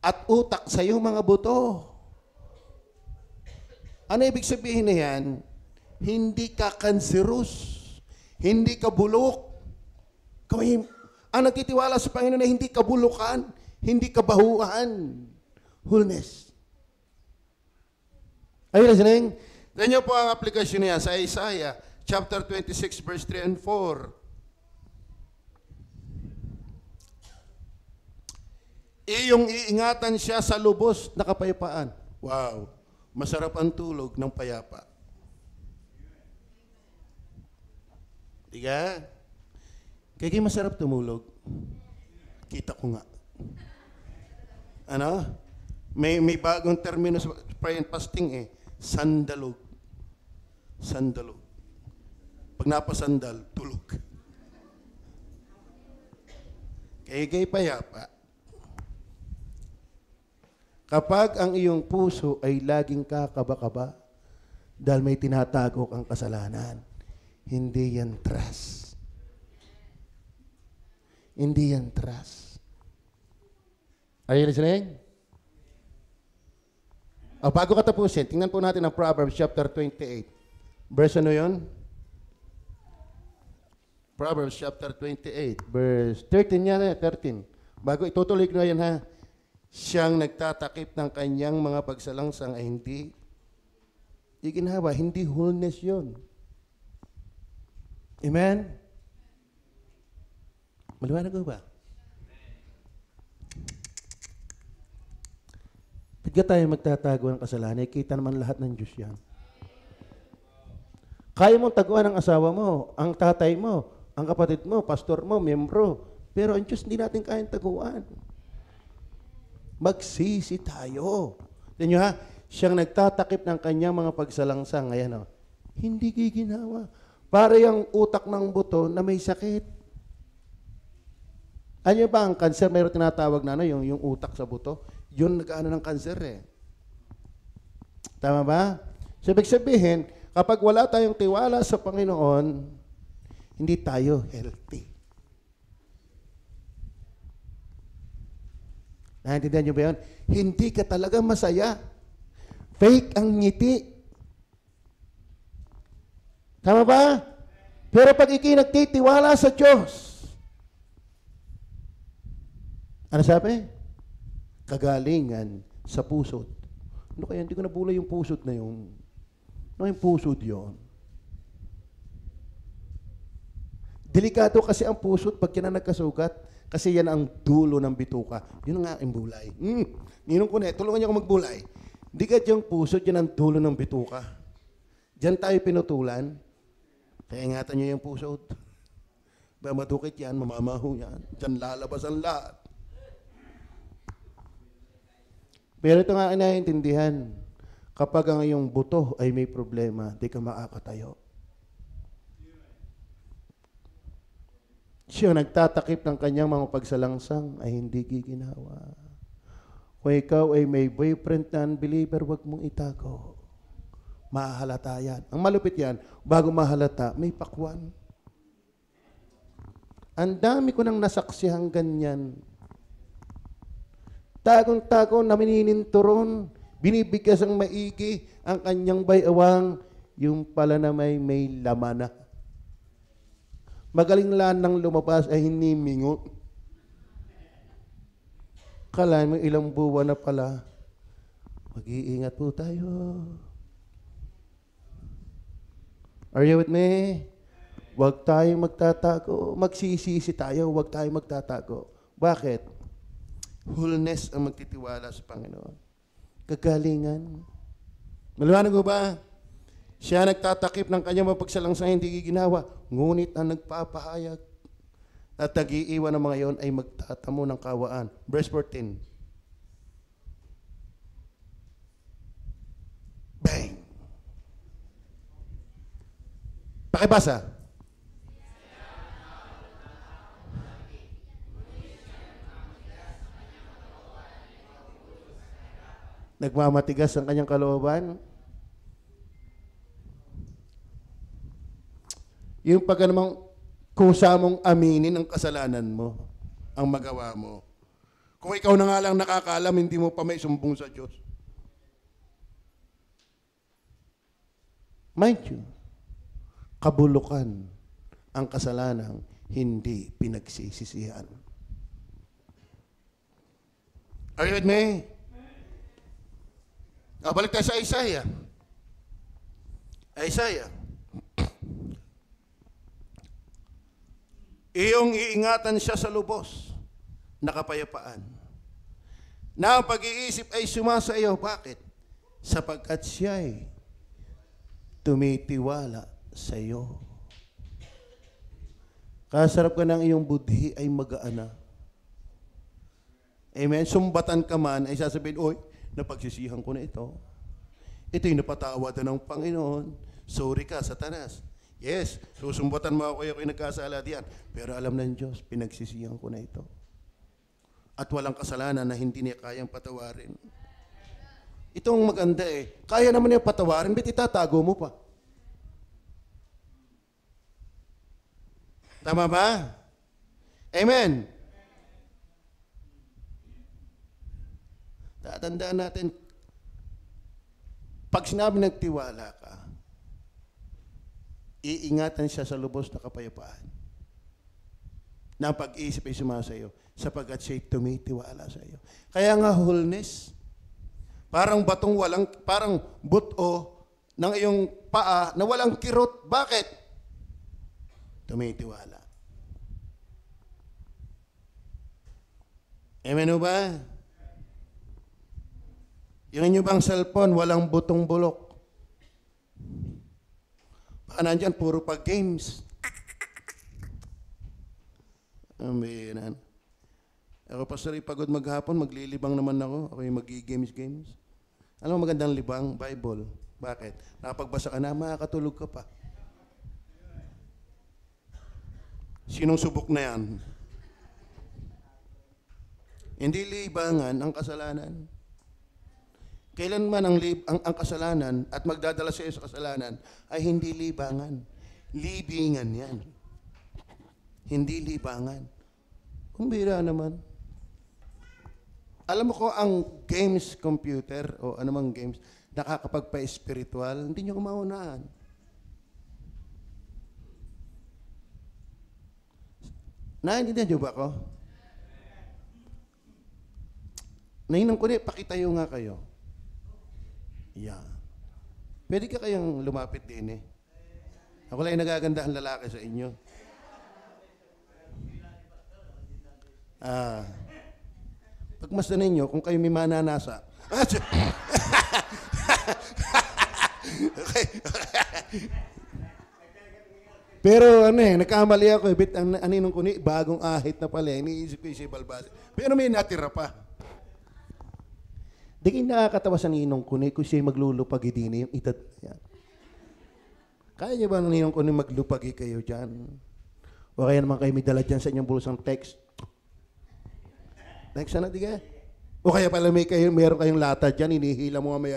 At utak sa iyong mga buto. Ano ibig sabihin na yan? Hindi ka cancerous. Hindi ka bulok. Ang nagtitiwala sa Panginoon na hindi ka bulukan, hindi ka bahuan. Wholeness. Ayun na sining. Ganyan po ang aplikasyon niya sa Isaiah, chapter 26, verse 3 and 4. Iyong iingatan siya sa lubos na kapayapaan. Wow. Masarap ang tulog ng payapa. Diga? Kaya masarap tumulog. Kita ko nga. Ano? May bagong termino sa prayer and fasting eh. Sandalog. Sandalog. Pag napasandal, tulog. Kaya payapa. Kapag ang iyong puso ay laging kakaba-kaba, Dahil may tinatago kang kasalanan. Hindi yan trust. Hindi yan trust. Are you listening? Bago katapusin, tingnan po natin ang Proverbs chapter 28. Verse ano yun? Proverbs chapter 28, verse 13 yan 13. Bago itutuloy ko na yan ha. Siyang nagtatakip ng kanyang mga pagsalangsang ay hindi iginhawa, hindi wholeness yun. Amen? Maliwanag ko ba? Pagka tayo magtatago ng kasalanan, kita naman lahat ng Diyos yan. Kaya mong taguan ang asawa mo, ang tatay mo, ang kapatid mo, pastor mo, membro. Pero ang Diyos hindi natin kayang taguan. Magsisi tayo. Tignan nyo ha, siyang nagtatakip ng kanyang mga pagsalangsang. Ayan o, hindi giginawa. Para yung utak ng buto na may sakit. Ano ba ang kanser? Mayroon tinatawag na ano, yung utak sa buto. Yun nag-ano ng kanser eh. Tama ba? So, ibig sabihin, kapag wala tayong tiwala sa Panginoon, hindi tayo healthy. Naintindihan niyo ba yun? Hindi ka talaga masaya. Fake ang ngiti. Tama ba? Pero pag ikinagtitiwala sa Diyos, ano sabi? Kagalingan sa pusod. Ano kaya? Hindi ko nabulay yung pusod na yun. Ano yung pusod yun? Delikado kasi ang pusod pag yan ang nagkasugat. Kasi yan ang dulo ng bituka. Yun ang aking bulay. Ninong ko na, tulungan niyo ako magbulay. Hindi ka diyang pusod, yan ang dulo ng bituka. Diyan tayo pinutulan. Kaya ingatan niyo yung pusod. Ba madukit yan, mamamaho yan. Diyan lalabas ang lahat. Pero ito nga naiintindihan. Kapag ang iyong buto ay may problema, di ka makakatayo. Siya nagtatakip ng kanyang mga pagsalangsang ay hindi giginawa. Kung ikaw ay may boyfriend na unbeliever, huwag mong itago. Mahalata yan. Ang malupit yan, bago mahalata, may pakwan. Ang dami ko nang nasaksihang ganyan. Tagong-tago na minininturon, binibigkas ang maigi, ang kanyang bayawang, yung pala na may laman na. Magaling lang nang lumabas ay hinimingo. Kala mo ilang buwan na pala. Mag-iingat po tayo. Are you with me? Huwag tayong magtatago. Magsisisi tayo, huwag tayong magtatago. Bakit? Wholeness ang magtitiwala sa Panginoon. Kagalingan. Maliwanag mo ba? Siya nagtatakip ng kanyang mapagsalang hindi ginawa, ngunit ang nagpapahayag at nag-iiwan ng mga yon ay magtatamo ng kawaan. Verse 14. Bang! Pakibasa. Nagmamatigas ang kanyang kalooban. Yung pag namang kusa mong aminin ang kasalanan mo, ang magawa mo. Kung ikaw na nga lang nakakaalam, hindi mo pa may sumbong sa Diyos. Mind you, kabulukan ang kasalanang hindi pinagsisisihan. Are you with me? Balik tayo sa Isaiah. Isaiah. Iyong iingatan siya sa lubos na kapayapaan. Na ang pag-iisip ay sumasa iyo. Bakit? Sapagkat siya ay tumitiwala sa iyo. Kasarap ka ng iyong budhi ay mag-aana. Amen? Sumbatan ka man ay sasabihin, oy, napagsisihan ko na ito. Ito'y napatawad ng Panginoon. Sorry ka, Satanas. Yes, susumbatan mo ako ako'y nagkasala diyan. Pero alam ng Diyos, pinagsisihan ko na ito. At walang kasalanan na hindi niya kayang patawarin. Ito ang maganda eh. Kaya naman yung patawarin, ba't itatago mo pa? Tama ba? Amen. Tatandaan natin, pag sinabi nagtiwala ka, iingatan siya sa lubos na kapayapaan. Na ang pag-iisip ay sumasayo sapagkat siya'y tumitiwala sa iyo. Kaya nga wholeness, parang batong walang, parang buto ng iyong paa na walang kirot. Bakit? Tumitiwala. Amen o ba? Yung inyo bang cellphone, walang butong bulok? Baka nandyan, puro pag games. Amen. Ako, Pastor, pagod maghapon, maglilibang naman ako. Ako yung mag-games. Alam mo, magandang libang, Bible. Bakit? Nakapagbasa ka na, makakatulog ka pa. Sinong subok na yan? Hindi libangan ang kasalanan. Kailanman ang kasalanan at magdadala sa iyo sa kasalanan ay hindi libangan. Libingan yan. Hindi libangan. Kumbira naman. Alam mo ko ang games computer o anumang games nakakapagpa-spiritual, hindi nyo kumaunahan. Naintindihan nyo ba ako? Nainang ko pakitayo nga kayo. Yeah. Pwede ka kayang lumapit din eh. Ako lang yung nagaganda ang lalaki sa inyo. Pagmasdan ninyo, kung kayo may mananasa. Okay. Pero nagkamali ako eh. Bit ang aninong ko ni bagong ahit na pala. Iniisip ko yung si Balbasi. Pero may natira pa. Di kayo nakakatawa sa ninong ko ni kung siya'y maglulupagi din yung edad yan. Kaya niyo ba ninong ko ni maglupagi kayo dyan? O kaya naman kayo may dala dyan sa inyong bulusang text? Next na, di ka? O kaya pala meron kayong lata dyan, inihila mo mamaya.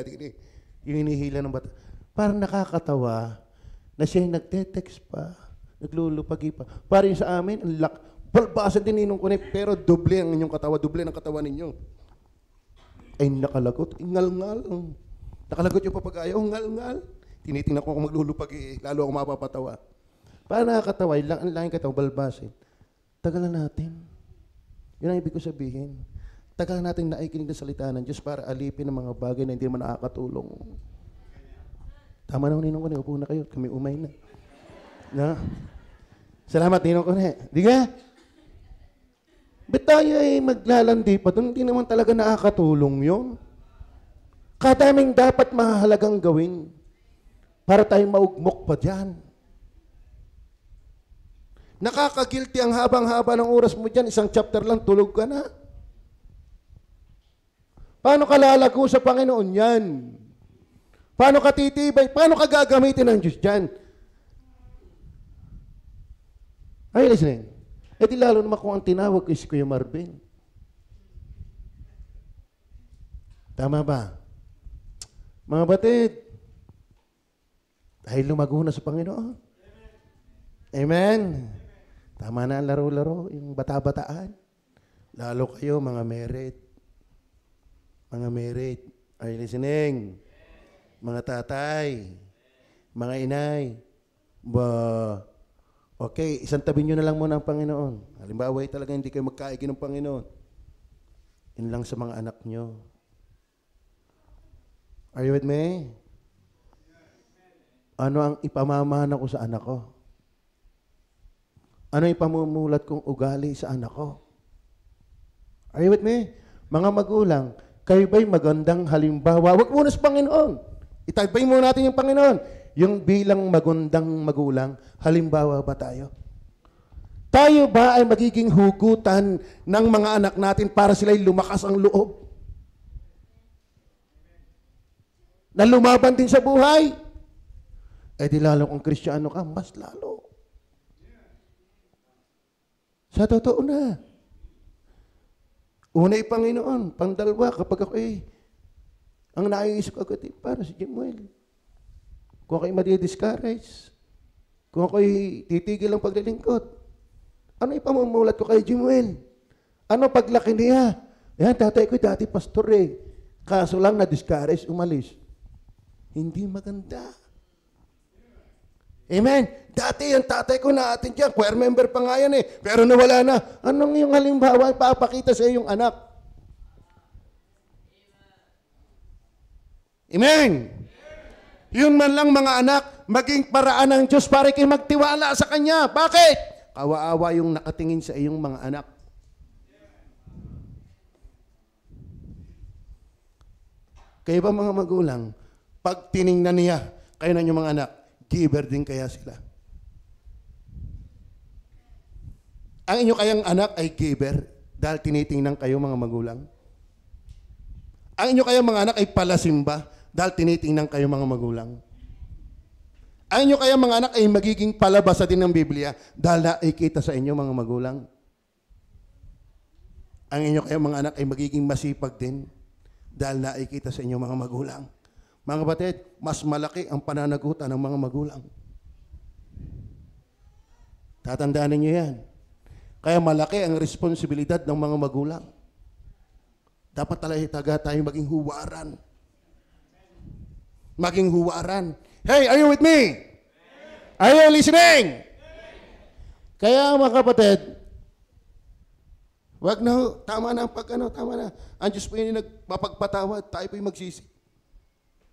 Yung inihila ng bata. Parang nakakatawa na siya'y nagte-text pa, naglulupagi pa. Parang sa amin, balbasan din ninong ko ni, pero doble ang inyong katawa, doble ang katawan ninyo. Ay nakalagot, ingal-ngal. Nakalagot yung papagayo, ngal-ngal. Tinitingnan ko kung maglulupagi, lalo ako mapapatawa. Parang nakakatawa, ang langing katawa, balbasin. Tagalan natin. Yun ang ibig ko sabihin. Tagal natin naikinig ng salita ng Diyos para alipin ang mga bagay na hindi man nakakatulong. Tama na ninong ko na, upo na kayo. Kami umay na. No? Salamat ninong ko na. Di ka? Ba't tayo ay maglalandi pa doon? Hindi naman talaga nakakatulong yun. Kadaming dapat mahalagang gawin para tayo maugmok pa dyan. Nakakagilty ang habang-haba ng oras mo dyan, isang chapter lang, tulog ka na. Paano ka lalago sa Panginoon yan? Paano ka titibay? Paano ka gagamitin ng Diyos dyan? Are you listening? E di lalo naman kung ang tinawag ko si Kuya Marvin. Tama ba? Mga batid, dahil lumago na sa Panginoon. Amen. Tama na ang laro-laro, yung bata-bataan. Lalo kayo, mga married. Mga married. Are you listening? Mga tatay. Mga inay. Okay, isang tabi nyo na lang muna ang Panginoon. Halimbawa, talaga hindi kayo magkaigi ng Panginoon. Yun lang sa mga anak nyo. Are you with me? Ano ang ipamamana ko sa anak ko? Ano ipamumulat kong ugali sa anak ko? Are you with me? Mga magulang, kayo ba'y magandang halimbawa? Huwag muna sa Panginoon. Itagbay muna natin yung Panginoon. Yung bilang magandang magulang, halimbawa ba tayo? Tayo ba ay magiging hugutan ng mga anak natin para sila'y lumakas ang loob? Na lumaban din sa buhay? Eh di lalo kung Kristiyano ka, mas lalo. Sa totoo na. Una'y Panginoon, pangdalwa kapag ako'y Ang naiisip ko agad, para si Jemuel. Kung ako'y madi-discourage, kung ako'y titigil ang paglilingkod, ano ipamumulat ko kay Jemuel? Ano paglaki niya? Yan, tatay ko dati pastor eh. Kaso lang na-discourage, umalis. Hindi maganda. Amen. Dati yung tatay ko na atin dyan, choir member pa nga yan eh. Pero nawala na. Anong yung halimbawa ipapakita sa iyong anak? Amen. Yun man lang mga anak, maging paraan ng Diyos para kayo magtiwala sa Kanya. Bakit? Kawa-awa yung nakatingin sa iyong mga anak. Kaya ba mga magulang, pag tiningnan niya, kayo na yung mga anak, giver din kaya sila? Ang inyo kayang anak ay giver dahil tinitingnan kayo mga magulang? Ang inyo kayang mga anak ay palasimba dahil tinitingnan kayo mga magulang? Ang inyo kayang mga anak ay magiging palabasa din ng Biblia dahil nakikita sa inyo mga magulang? Ang inyo kayang mga anak ay magiging masipag din dahil nakikita sa inyo mga magulang? Mga kapatid, mas malaki ang pananagutan ng mga magulang. Tatandaan ninyo yan. Kaya malaki ang responsibilidad ng mga magulang. Dapat talaga tayo maging huwaran. Maging huwaran. Hey, are you with me? Are you listening? Kaya mga kapatid, wag na, tama na, tama na. Ang Diyos po yung nagpapagpatawad, tayo po yung magsisi.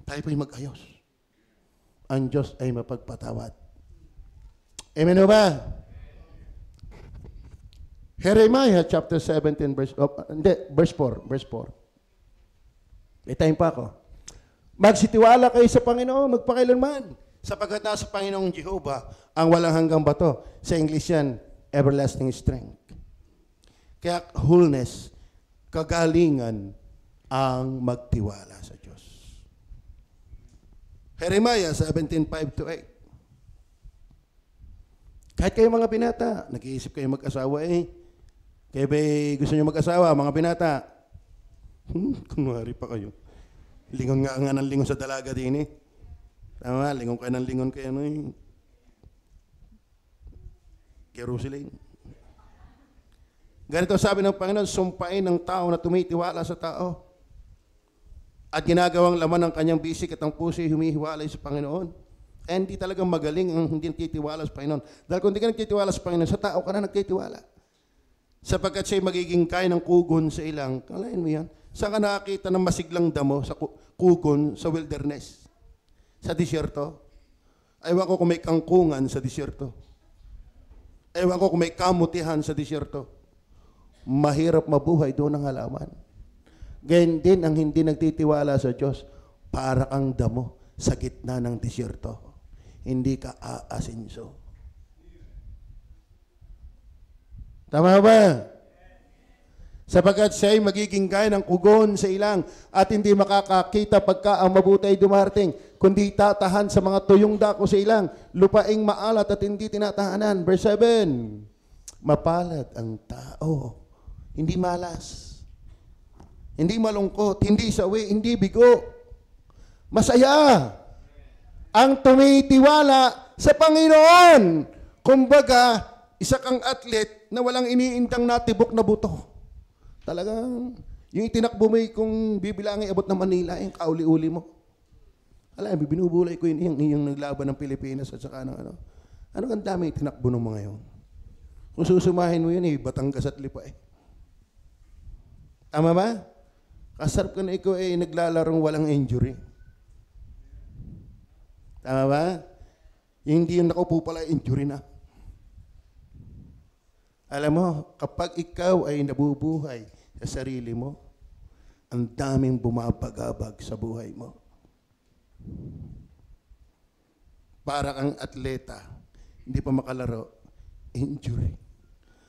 Tayo po yung mag-ayos. Ang Diyos ay mapagpatawad. Amen o ba? Jeremiah chapter 17 verse 4. Verse 4. May time pa ako. Magsitiwala kayo sa Panginoon, magpakailanman. Sapagkat nasa Panginoong Jehovah ang walang hanggang bato. Sa English yan, everlasting strength. Kaya wholeness, kagalingan ang magtiwala sa Diyos. Jeremiah 17:5-8. Kahit kayo mga binata, nag-iisip kayo mag-asawa eh. Kaya ba gusto nyo mag-asawa, mga binata? Kunwari pa kayo. Lingon nga ng lingon sa dalaga din eh. Tama, lingon kayo ng lingon kayo eh. Jerusalem. Ganito sabi ng Panginoon, sumpain ng tao na tumitiwala sa tao at ginagawang laman ng kanyang bisik at ang puso ay humihiwalay sa Panginoon. Eh, hindi talagang magaling ang hindi nagtitiwala sa Panginoon. Dahil kung hindi ka nagtitiwala sa Panginoon, sa tao ka na nagtitiwala. Sapagkat siya'y magiging kaya ng kugon sa ilang. Kalain mo yan? Saan ka nakakita ng masiglang damo sa kugon sa wilderness? Sa disyerto? Ewan ko kung may kangkungan sa disyerto. Ewan ko kung may kamutihan sa disyerto. Mahirap mabuhay doon ang halaman. Ganyan din ang hindi nagtitiwala sa Diyos, para kang damo sa gitna ng disyerto. Hindi ka aasinso. Tama ba? Sapagkat siya'y magiging gaya ng kugon sa ilang at hindi makakakita pagka ang mabuti ay dumarating, kundi tatahan sa mga tuyong dako sa ilang, lupaing maalat at hindi tinatahanan. Verse 7, mapalad ang tao, hindi malas. Hindi malungkot, hindi sawi, hindi bigo. Masaya ang tumitiwala sa Panginoon. Kumbaga, isa kang atlet na walang iniintang natibok na buto. Talagang, yung itinakbo mo kung bibilangin abot ng Manila, yung kauli-uli mo. Alam, binubulay ko yung naglaban ng Pilipinas at saka ng ano. Ano ang dami itinakbo ng mga yun? Kung susumahin mo yun, Batangas at Lipa eh. Tama ba? Kasarap ka na ikaw naglalarong walang injury. Tama ba? Hindi yung nakaupo pala injury na. Alam mo, kapag ikaw ay nabubuhay sa sarili mo, ang daming bumabagabag sa buhay mo. Para kang atleta, hindi pa makalaro, injury.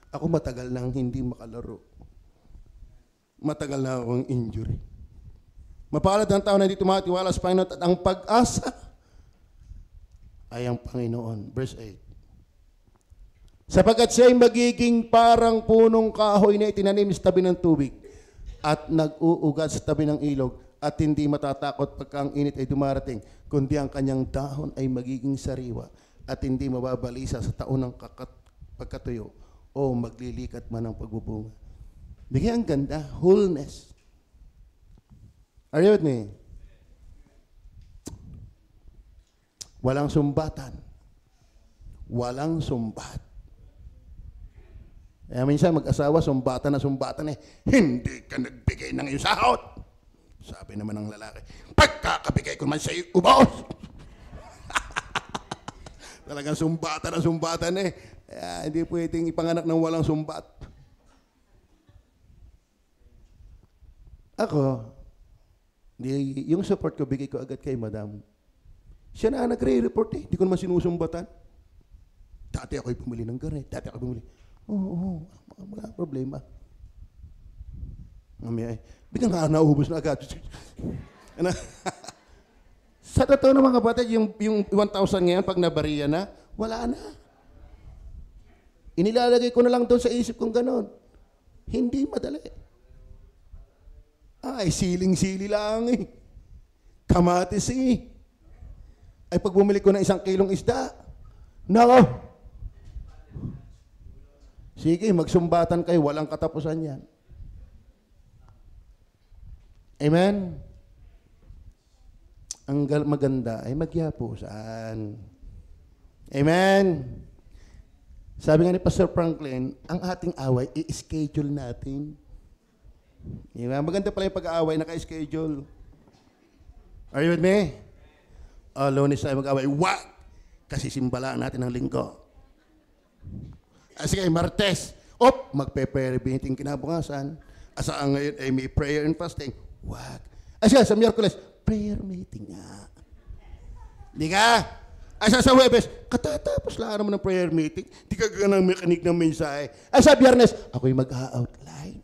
Ako matagal nang hindi makalaro. Matagal na akong injury. Mapalad ang tao na hindi tumatiwala sa Panginoon at ang pag-asa ay ang Panginoon. Verse 8. Sapagkat siya'y magiging parang punong kahoy na itinanim sa tabi ng tubig at nag-uugat sa tabi ng ilog at hindi matatakot pagka ang init ay dumarating, kundi ang kanyang dahon ay magiging sariwa at hindi mababalisa sa taon ng pagkatuyo o maglilikat man ang pagbubunga. Bigyan ang ganda, wholeness. Are you with me? Walang sumbatan. Walang sumbat. Kaya minsan mag-asawa, sumbatan eh. Hindi ka nagbigay ng iyong sahod. Sabi naman ng lalaki, pagkakabigay ko man sa iyo, ubos. Talagang sumbatan eh. Kaya hindi pwedeng ipanganak ng walang sumbat. Ako, yung support ko, bigay ko agad kay madam. Siya na nagre-report eh. Hindi ko naman sinusumbatan. Dati ako'y bumili ng ganit. Oo, wala problema. Mamaya, biglang naubos na agad. Sa totoo naman kapatid, yung 1,000 ngayon, pag nabariya na, wala na. Inilalagay ko na lang doon sa isip kong ganon. Hindi madali. Ay, siling-sili lang eh. Kamatis eh. Ay, pag bumili ko ng 1 kilong isda, nako. Sige, magsumbatan kayo, walang katapusan yan. Amen? Ang maganda ay magyapusan. Amen? Sabi nga ni Pastor Franklin, ang ating away, i-schedule natin. Diba? Maganda pala yung pag-aaway, naka-schedule. Are you with me? Lunes tayo mag-aaway. Wag! Kasi simbalaan natin ang linggo. Sige, Martes. Magpe-prayer meeting kinabukasan. Asaan ngayon ay may prayer and fasting. Wag. Sige, sa Miyerkules, prayer meeting nga. Di ka? Sa Huwebes, katatapos lang naman ng prayer meeting. Di ka ganang mekanik ng mensahe. Sa Biyernes, ako'y mag-outline.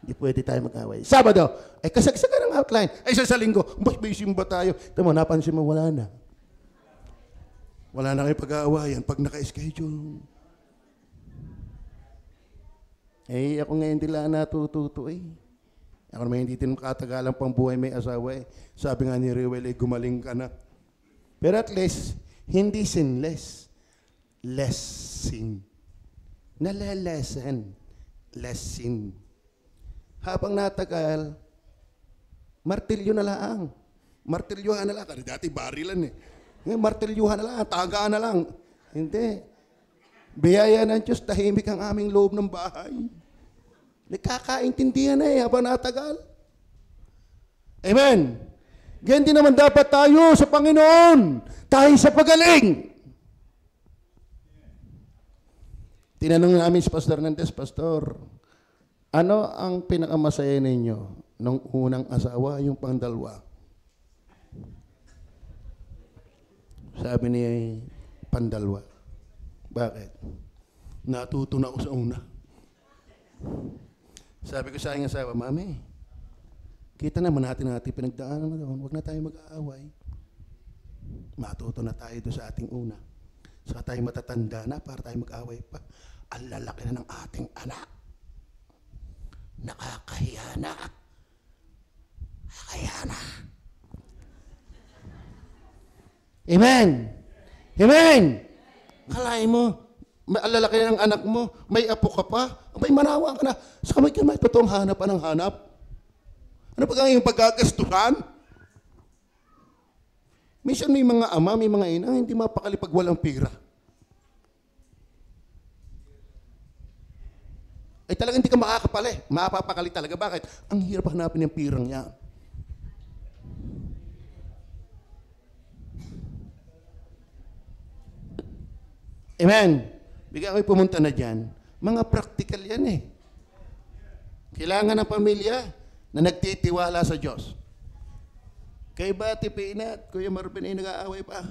Hindi pwede tayo mag-away. Sabado, kasagsagan ng outline. Sa Linggo, may simba tayo. Tama, napansin mo, wala na. Wala na kayo pag-aawayan pag naka-schedule. Ako ngayon hindi lang natututo eh. Ako naman hindi din makatagalang pang buhay may asawa eh. Sabi nga ni Rewel, gumaling ka na. Pero at least, hindi sinless. Less sin. Nalelesen. Less sin. Habang natagal, martilyo na lang. Martilyuhan na lang. Kasi dati barilan eh. Ngayon, martilyuhan na lang, tagaan na lang. Hindi. Biyaya ng Diyos, tahimik ang aming loob ng bahay. Nagkakaintindihan na eh, habang natagal. Amen. Ganyan din naman dapat tayo sa Panginoon. Tayo sa pagaling. Tinanong namin si Pastor Nantes, Pastor, ano ang pinakamasaya ninyo nung unang asawa, yung pangdalwa? Sabi ni pandalwa. Bakit? Natuto na ako sa una. Sabi ko sa aking asawa, Mami, kita naman natin pinagdaanan mo doon. Huwag na tayo mag-aaway. Matuto na tayo doon sa ating una. Saka tayo matatanda na para tayo mag-aaway pa. Ang lalaki na ng ating anak. Nakakahiya na. Nakakahiya na. Amen. Amen. Kalahin mo, may alalaki ng anak mo, may apo ka pa, may manawa ka na. Saka may totoong hanap pa ng hanap. Ano pa yung pagkagastuhan? Minsan may mga ama, may mga ina, hindi mapakali pag walang pira. Ay talagang hindi ka makakapali. Mapapakali talaga. Bakit? Ang hirap hanapin ng pirang yan. Amen. Bigyan ko'y pumunta na dyan. Mga practical yan eh. Kailangan ng pamilya na nagtitiwala sa Diyos. Kay ba, Tipina, at Kuya Marvin ay nag-aaway pa?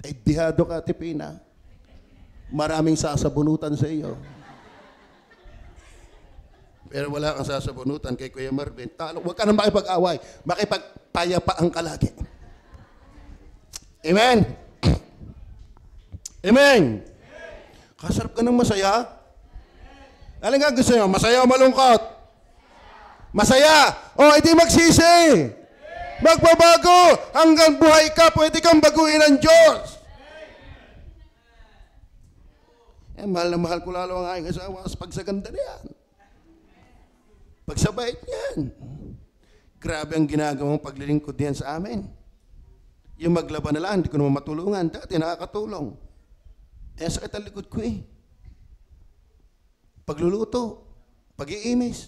Ay, dihado ka, Tipina. Maraming sasabunutan sa iyo. Pero wala kang sasabunutan kay Kuya Marvin. Huwag ka na makipag-away. Makipagpayapaan ka lagi. Amen. Amen. Kasarap ka ng masaya? Alin nga gusto nyo? Masaya o malungkot? Masaya. O, edi magsisi. Magbabago. Hanggang buhay ka, pwede kang baguhin ng Diyos. Mahal na mahal ko lalo ang aking asawa sa pagsaganda na yan. Pagsabait niyan. Grabe ang ginagawang paglilingkod niyan sa amin. Yung maglaban na lang, hindi ko naman matulungan. Dati nakakatulong. Sakit ang likod ko eh. Pagluluto, pag-iimis,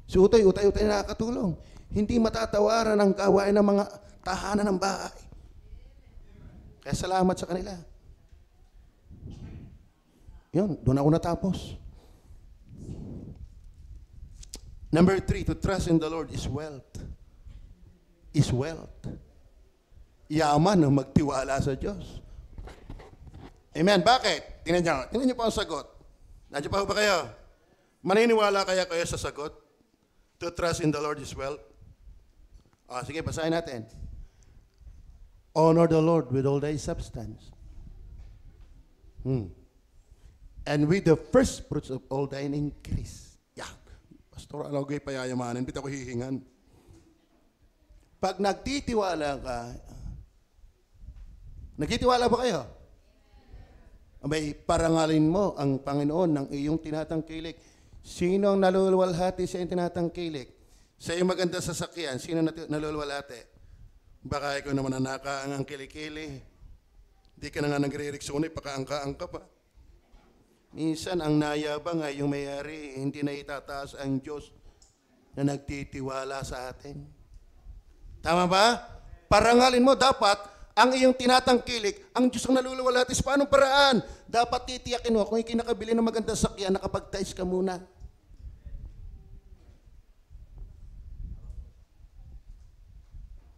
si utay nakakatulong. Hindi matatawaran ang gawain ng mga tahanan ng bahay. Kaya salamat sa kanila. Yun, doon ako natapos. Number 3, to trust in the Lord is wealth. Is wealth. Yaman ang magtiwala sa Diyos. Amen. Bakit? Tingnan niyo po ang sagot. Nandiyo pa ba kayo? Maniniwala kaya kayo sa sagot? To trust in the Lord is wealth. Sige, basahin natin. Honor the Lord with all thy substance. And with the first fruits of all thine increase. Pastor, alaw kayo payayamanin, bit ako hihingan. Pag nagtitiwala ka, nagtitiwala ba kayo? Abay, parangalin mo ang Panginoon ng iyong tinatangkilik. Sino ang naluluwalhati sa iyong tinatangkilik? Sa iyong maganda sasakyan, sino naluluwalhati? Baka ikaw naman nanakaang ang kilikili. Di ka na nga nagre-riksunay, pakaangka-angka pa. Minsan, ang nayabang ay yung mayari, hindi na itataas ang Diyos na nagtitiwala sa atin. Tama ba? Parangalin mo, dapat ang iyong tinatangkilik, ang Diyos ang naluluwalhati. Paano paraan? Dapat titiyakin mo, kung ikinakabili ng magandang sakyan, nakapag-tais ka muna.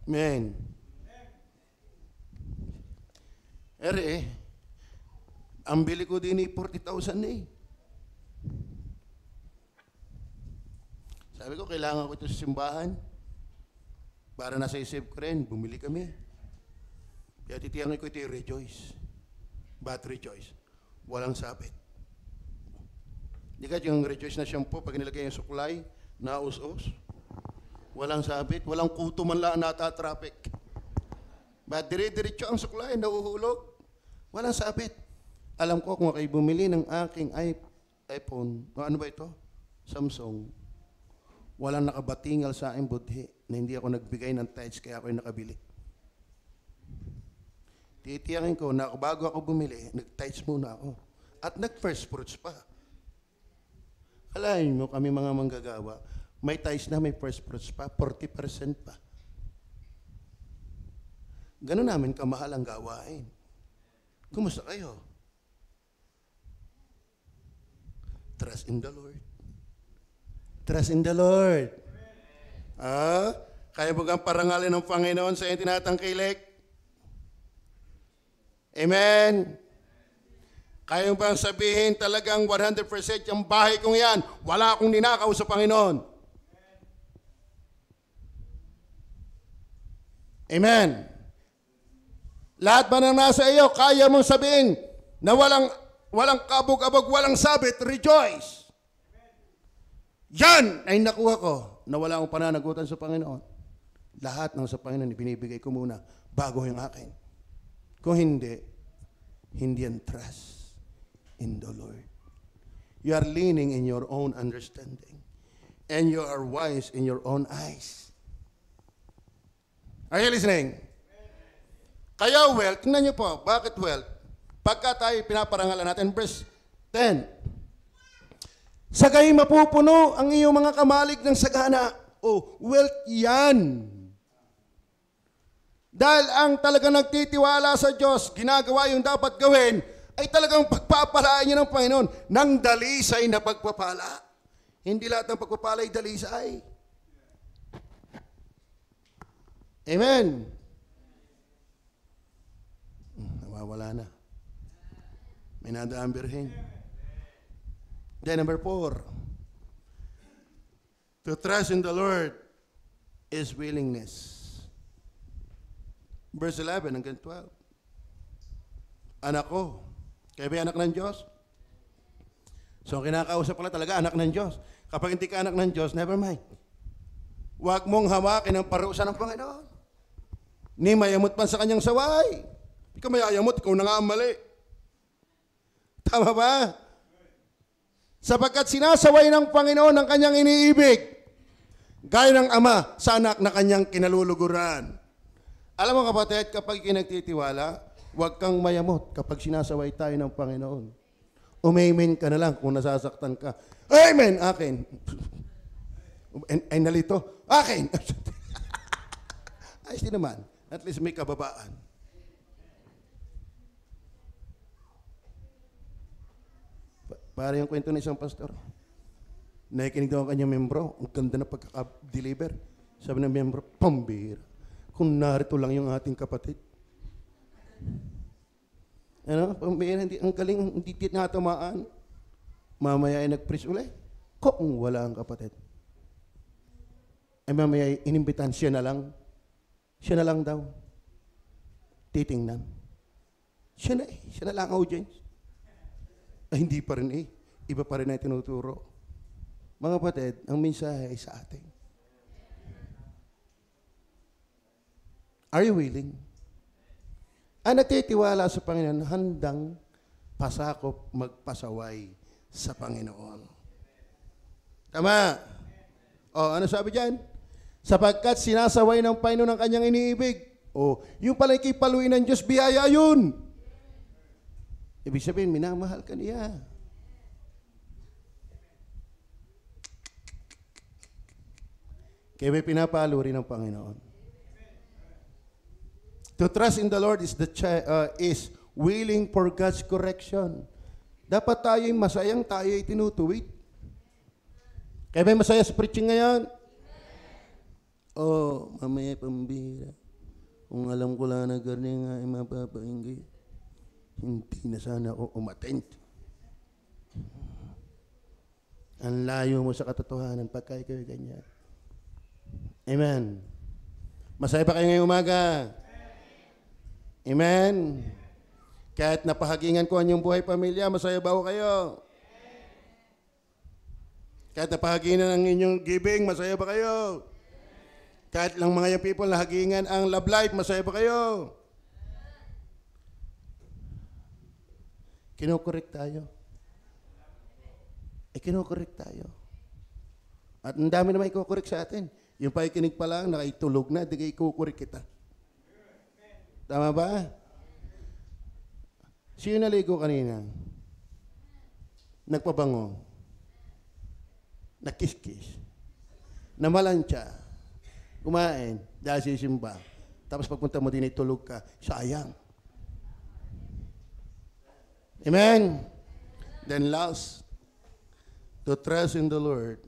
Amen. Ang bili ko din ay 40,000 eh. Sabi ko, kailangan ko ito sa simbahan. Para nasa isip ko rin, bumili kami. Kaya titiyangin ko ito yung Rejoice. Bat Rejoice. Walang sabit. Di ka yung Rejoice na shampoo, pag nilagay yung suklay, naus-us. Walang sabit, walang kuto man lang nata-traffic. Ba, dire-diretso ang suklay, nahuhulog. Walang sabit. Alam ko kung kayo bumili ng aking iPhone, ano ba ito? Samsung. Walang nakabatingal sa aking budhi na hindi ako nagbigay ng tithes kaya ako yung nakabili. Titiyakin ko na bago ako bumili, nag-tithes muna ako. At nag-first fruits pa. Alayin mo kami mga manggagawa, may tithes na, may first fruits pa, 40% pa. Ganun namin kamahal ang gawain. Kumusta kayo? Trust in the Lord. Trust in the Lord. Kaya mo kang parangalin ng Panginoon sa iyong tinatangkilik? Amen. Kaya mo bang sabihin talagang 100% yung bahay kong yan, wala akong ninakaw sa Panginoon? Amen. Lahat ba nang nasa iyo, kaya mong sabihin na walang kabog-abog, walang sabit, rejoice. Yan ay nakuha ko na wala akong pananagutan sa Panginoon. Lahat ng sa Panginoon ibinibigay ko muna bago yung akin. Kung hindi yan trust in the Lord. You are leaning in your own understanding and you are wise in your own eyes. Are you listening? Kaya wealth, tingnan niyo po, bakit wealth? Pagka tayo pinaparangalan natin, verse 10. Sagay mapupuno ang iyong mga kamalig ng sagana. Wealth yan. Dahil ang talagang nagtitiwala sa Diyos, ginagawa yung dapat gawin, ay talagang pagpapalaan niya ng Panginoon ng dalisay na pagpapala. Hindi lahat ng pagpapala ay dalisay. Amen. Nawawala na. May nadaan birhen. Then number 4. To trust in the Lord is willingness. Verse 11 hanggang 12. Anak ko, kayo ba anak ng Diyos? So, kinakausap pala talaga, anak ng Diyos. Kapag hindi ka anak ng Diyos, never mind. Huwag mong hamakin ang parusa ng Panginoon. Ni mayamot pa sa kanyang saway. Hindi ka mayayamot, ikaw na nga ang mali. Tama ba? Sapagkat sinasaway ng Panginoon ang kanyang iniibig, gaya ng ama sa anak na kanyang kinaluluguran. Alam mo kapatid, kapag kinagtitiwala, huwag kang mayamot kapag sinasaway tayo ng Panginoon. Umamen ka na lang kung nasasaktan ka. Amen! Akin. Ay nalito. Akin! Ayos din naman. At least may kababaan. Para yung kwento ng isang pastor. Nakikinig daw ang kanyang membro. Ang ganda na pagkaka-deliver. Sabi ng membro, pambira. Kung narito lang yung ating kapatid. Ano? Pambira, ang galing, hindi tinatamaan. Mamaya ay nag-preach ulit. Kung wala ang kapatid. Ay mamaya inimbitan siya na lang. Siya na lang daw. Titingnan. Siya na lang audience. Ay hindi pa rin Iba pa rin na tinuturo. Mga kapatid, ang mensahe ay sa atin. Are you willing? Ang nagtitiwala sa Panginoon, handang pasakop, magpasaway sa Panginoon. Tama? O, ano sabi dyan? Sapagkat sinasaway ng Panginoon ang kanyang iniibig. O, yung pala ikipaluin ng Diyos, biyaya yun. Ibig sabihin, minamahal ka niya. Kaya may pinapalo rin ng Panginoon. To trust in the Lord is willing for God's correction. Dapat tayo'y masayang, tayo'y tinutuwid. Kaya may masaya sa preaching ngayon. Oh, mamaya pambira. Kung alam ko lang na ganyan nga ay mapapainggi, hindi na sana ako umattend. Ang layo mo sa katotohanan pagka ikaw ganyan. Amen. Masaya ba kayo ngayong umaga? Amen. Kahit napahagingan ko ang inyong buhay pamilya, masaya ba kayo? Kahit napahagingan ang inyong giving, masaya ba kayo? Kahit lang mga young people nahagingan ang love life, masaya ba kayo? Kinokorek tayo. Kinokorek tayo. At ang dami naman ikokorek sa atin. Yung pakikinig pa lang, nakaitulog na, di kayo ikukorek kita. Tama ba? Sino naligo kanina? Nagpabango. Nagkiskis. Namalansya. Kumain. Dahil sisimba. Tapos pagpunta mo din, itulog ka. Sayang. Amen? Then last, to trust in the Lord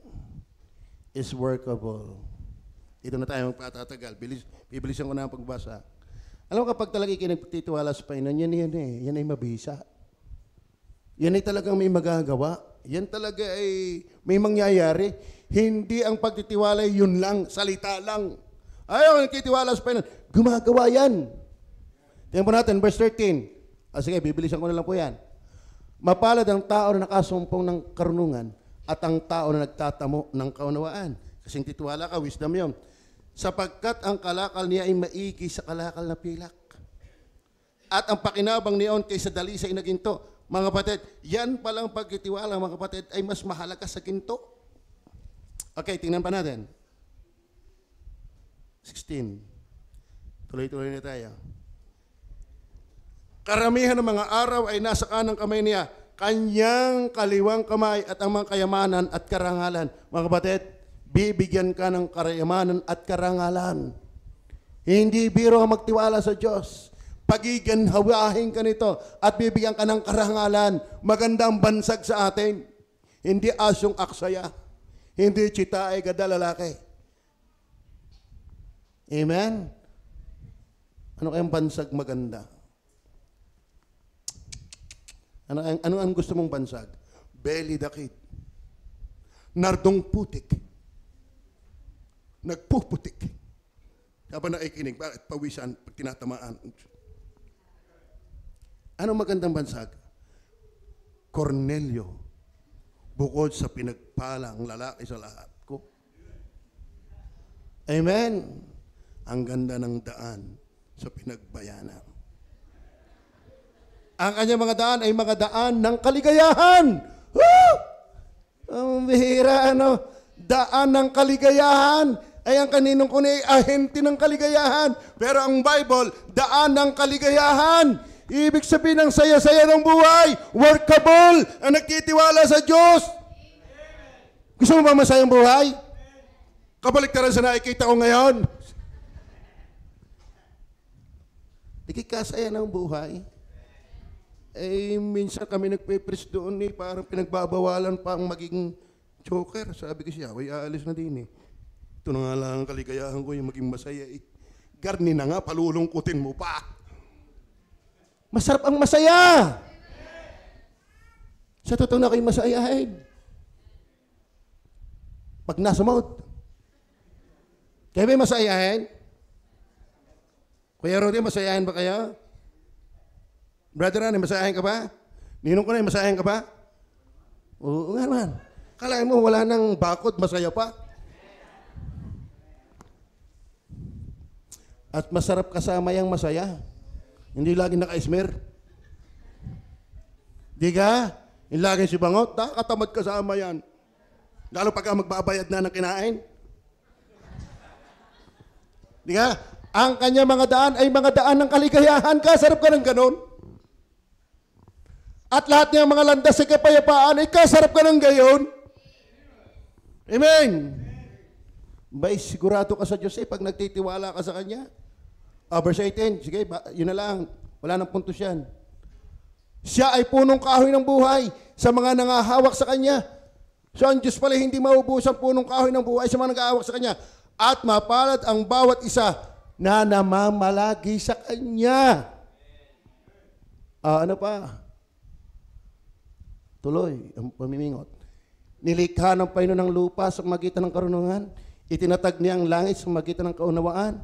is workable. Ito na tayo magpatatagal. Bibilisan ko na ang pagbasa. Alam mo kapag talaga ikinagtitiwala sa Panginoon, yan ay mabisa. Yan ay talagang may magagawa. Yan talaga ay may mangyayari. Hindi ang pagtitiwala yun lang, salita lang. Ayaw nagtitiwala sa Panginoon, gumagawa yan. Tingnan po natin, verse 13. Sige, bibilisan ko na lang po yan. Mapalad ang tao na nakasumpong ng karunungan at ang tao na nagtatamo ng kaunawaan. Kasing titiwala ka, wisdom yun. Sapagkat ang kalakal niya ay maigi sa kalakal na pilak. At ang pakinabang niyon kaysa dalisay na ginto. Mga kapatid, yan palang pagtitiwala, mga kapatid, ay mas mahalaga sa ginto. Okay, tingnan pa natin. 16. Tuloy-tuloy na tayo. Karamihan ng mga araw ay nasa kanang kamay niya, kanyang kaliwang kamay at ang mga kayamanan at karangalan. Mga kapatid, bibigyan ka ng kayamanan at karangalan. Hindi biro ang magtiwala sa Diyos. Pagiganhawahin ka nito at bibigyan ka ng karangalan. Magandang bansag sa atin. Hindi asyong aksaya. Hindi tsita ay gada lalaki. Amen? Ano kayang bansag maganda? Ano ang gusto mong bansag? Belly dakit. Nardong putik. Nagpuputik. Habang nakikinig, bakit pawisan pag tinatamaan? Anong magandang bansag? Cornelio. Bukod sa pinagpalang lalaki sa lahat ko. Amen. Ang ganda ng daan sa pinagbayanan. Ang kanyang mga daan ay mga daan ng kaligayahan. Woo! Ang bihira, ano? Daan ng kaligayahan ay ang kaninong kuno ay ahente ng kaligayahan. Pero ang Bible, daan ng kaligayahan. Ibig sabihin ng saya-saya ng buhay, workable, ang nagtitiwala sa Diyos. Gusto mo ba masayang buhay? Kabaliktaran sa nakikita ko ngayon. Ikikasaya ng buhay. Eh, minsan kami nagpe-preach doon parang pinagbabawalan pa ang maging joker. Sabi ko siya, ay aalis na din eh. Ito na nga lang ang kaligayahan ko yung maging masaya eh. Garni na nga, palulungkutin mo pa. Masarap ang masaya. Sa totoo na kayo masayahin. Pag nasa mode. Kaya may masayahin? Kuya Rudy, masayahin ba kayo? Brother Ronnie, masayahin ka ba? Ninong ko na, masayahin ka ba? Oo nga naman. Kalahin mo, wala nang bakod, masaya pa. At masarap kasama yung masaya. Hindi lagi naka-ismer. Di ka? Hindi lagi si Bangot, nakakatamad kasama yan. Lalo pagka magbabayad na ng kinain. Di ka? Ang kanya mga daan ay mga daan ng kaligayahan ka. Sarap ka ng ganon. At lahat niyang mga landas sa kapayapaan ay kasarap ka ng gayon. Amen. Bay, sigurado ka sa Diyos pag nagtitiwala ka sa Kanya. Verse 18, sige, yun na lang. Wala nang puntos yan. Siya ay punong kahoy ng buhay sa mga nangahawak sa Kanya. So ang Diyos pala hindi maubos ang punong kahoy ng buhay sa mga nangahawak sa Kanya. At mapalad ang bawat isa na namamalagi sa Kanya. Ano pa? Tuloy, ang pamimingot. Nilikha ng paino ng lupa sa magitan ng karunungan. Itinatag niya ang langit sa magitan ng kaunawaan.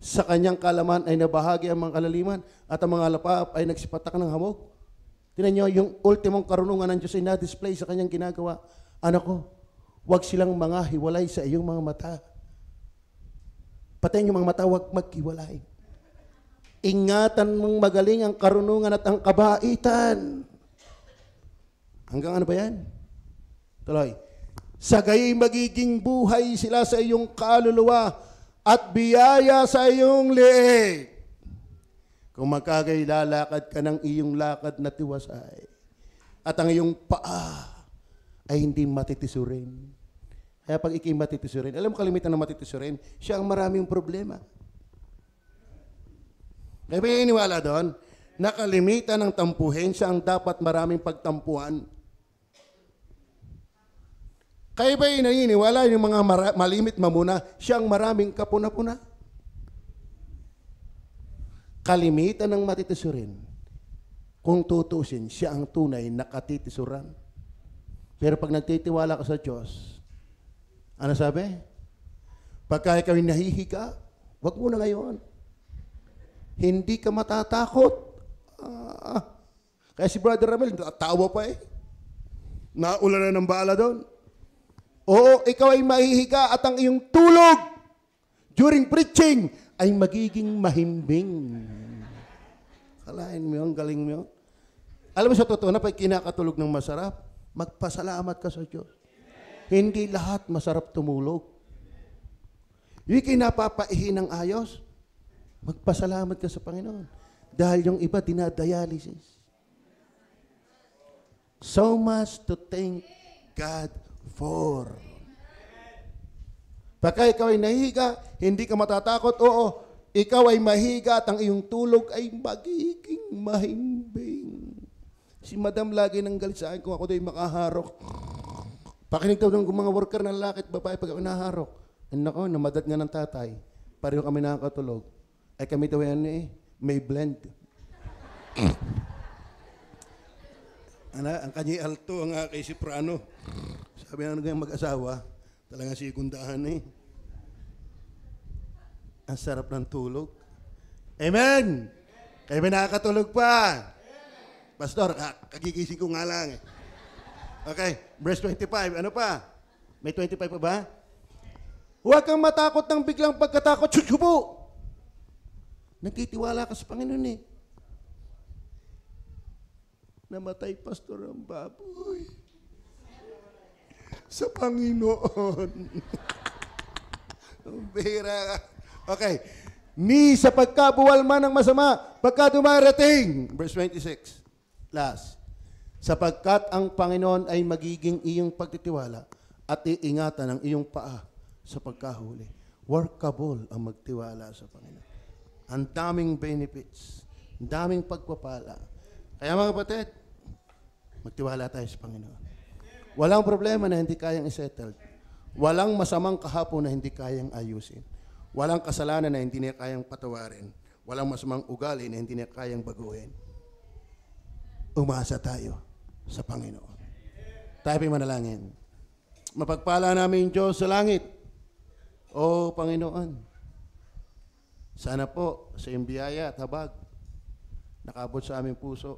Sa kanyang kalaman ay nabahagi ang mga kalaliman at ang mga lapap ay nagsipatak ng hamog. Tinan niyo, yung ultimong karunungan ng Diyos ay na-display sa kanyang ginagawa. Anak ko, huwag silang mga hiwalay sa iyong mga mata. Patayin yung mga mata, huwag maghiwalay. Ingatan mong magaling ang karunungan at ang kabaitan. Hanggang ano ba yan? Tuloy. Sa gayoy magiging buhay sila sa iyong kaluluwa at biyaya sa iyong leeg. Kung magkagay lalakad ka ng iyong lakad na tiwasay at ang iyong paa ay hindi matitisurin. Kaya pag ikay matitisurin, alam mo kalimitan na matitisurin, siya ang maraming problema. Kaya ba iniwala doon? Nakalimitan ng tampuhin, siya ang dapat maraming pagtampuhan. Kaya ba naniniwala yung mga malimit mamuna, siyang maraming kapuna-puna? Kalimitan ng matitisurin. Kung tutusin, siya ang tunay na katitisuran. Pero pag nagtitiwala ka sa Diyos, ano sabi? Pagka ikaw nahihiga, wag mo na ngayon. Hindi ka matatakot. Kaya si Brother Ramel, tawa pa eh. Naula na ng bala doon. Oo, ikaw ay mahihiga at ang iyong tulog during preaching ay magiging mahimbing. Kalahin mo yun, galing mo yun. Alam mo sa totoo na pag kinakatulog ng masarap, magpasalamat ka sa Diyos. Hindi lahat masarap tumulog. Yung kinapapaihin ng ayos, magpasalamat ka sa Panginoon. Dahil yung iba dinadialysis. So much to thank God for. Pagka ikaw ay nahiga, hindi ka matatakot. Oo, ikaw ay mahiga at ang iyong tulog ay magiging mahimbing. Si Madam lagi nang galit sa akin kung ako daw makaharok. Pakinig daw ng mga worker na lalaki at babae pag ako naharok. And nako, namadat nga ng tatay. Pareho kami nakakatulog. Ay kami daw yan may blend. Ang kanyang alto, ang kay soprano. Sabi na ng mag-asawa, talagang sigundahan Ang sarap ng tulog. Amen! Kaya may nakakatulog pa. Pastor, kagigising ko nga lang. Okay, verse 25. Ano pa? May 25 pa ba? Huwag kang matakot ng biglang pagkatakot. Susubo! Nagtitiwala ka sa Panginoon eh. Namatay pastor ang baboy. Sa Panginoon. Bira ka. Okay. Ni sa pagkabuwal man ng masama, pagka dumarating. Verse 26. Last. Sapagkat ang Panginoon ay magiging iyong pagtitiwala at iingatan ang iyong paa sa pagkahuli. Workable ang magtiwala sa Panginoon. Ang daming benefits. Ang daming pagpapala. Kaya mga kapatid, magtiwala tayo sa Panginoon. Walang problema na hindi kayang isettle. Walang masamang kahapon na hindi kayang ayusin. Walang kasalanan na hindi niya kayang patawarin. Walang masamang ugali na hindi niya kayang baguhin. Umasa tayo sa Panginoon. Tayo manalangin. Mapagpala namin Diyos sa langit. O Panginoon, sana po sa iyong biyaya at habag nakabot sa aming puso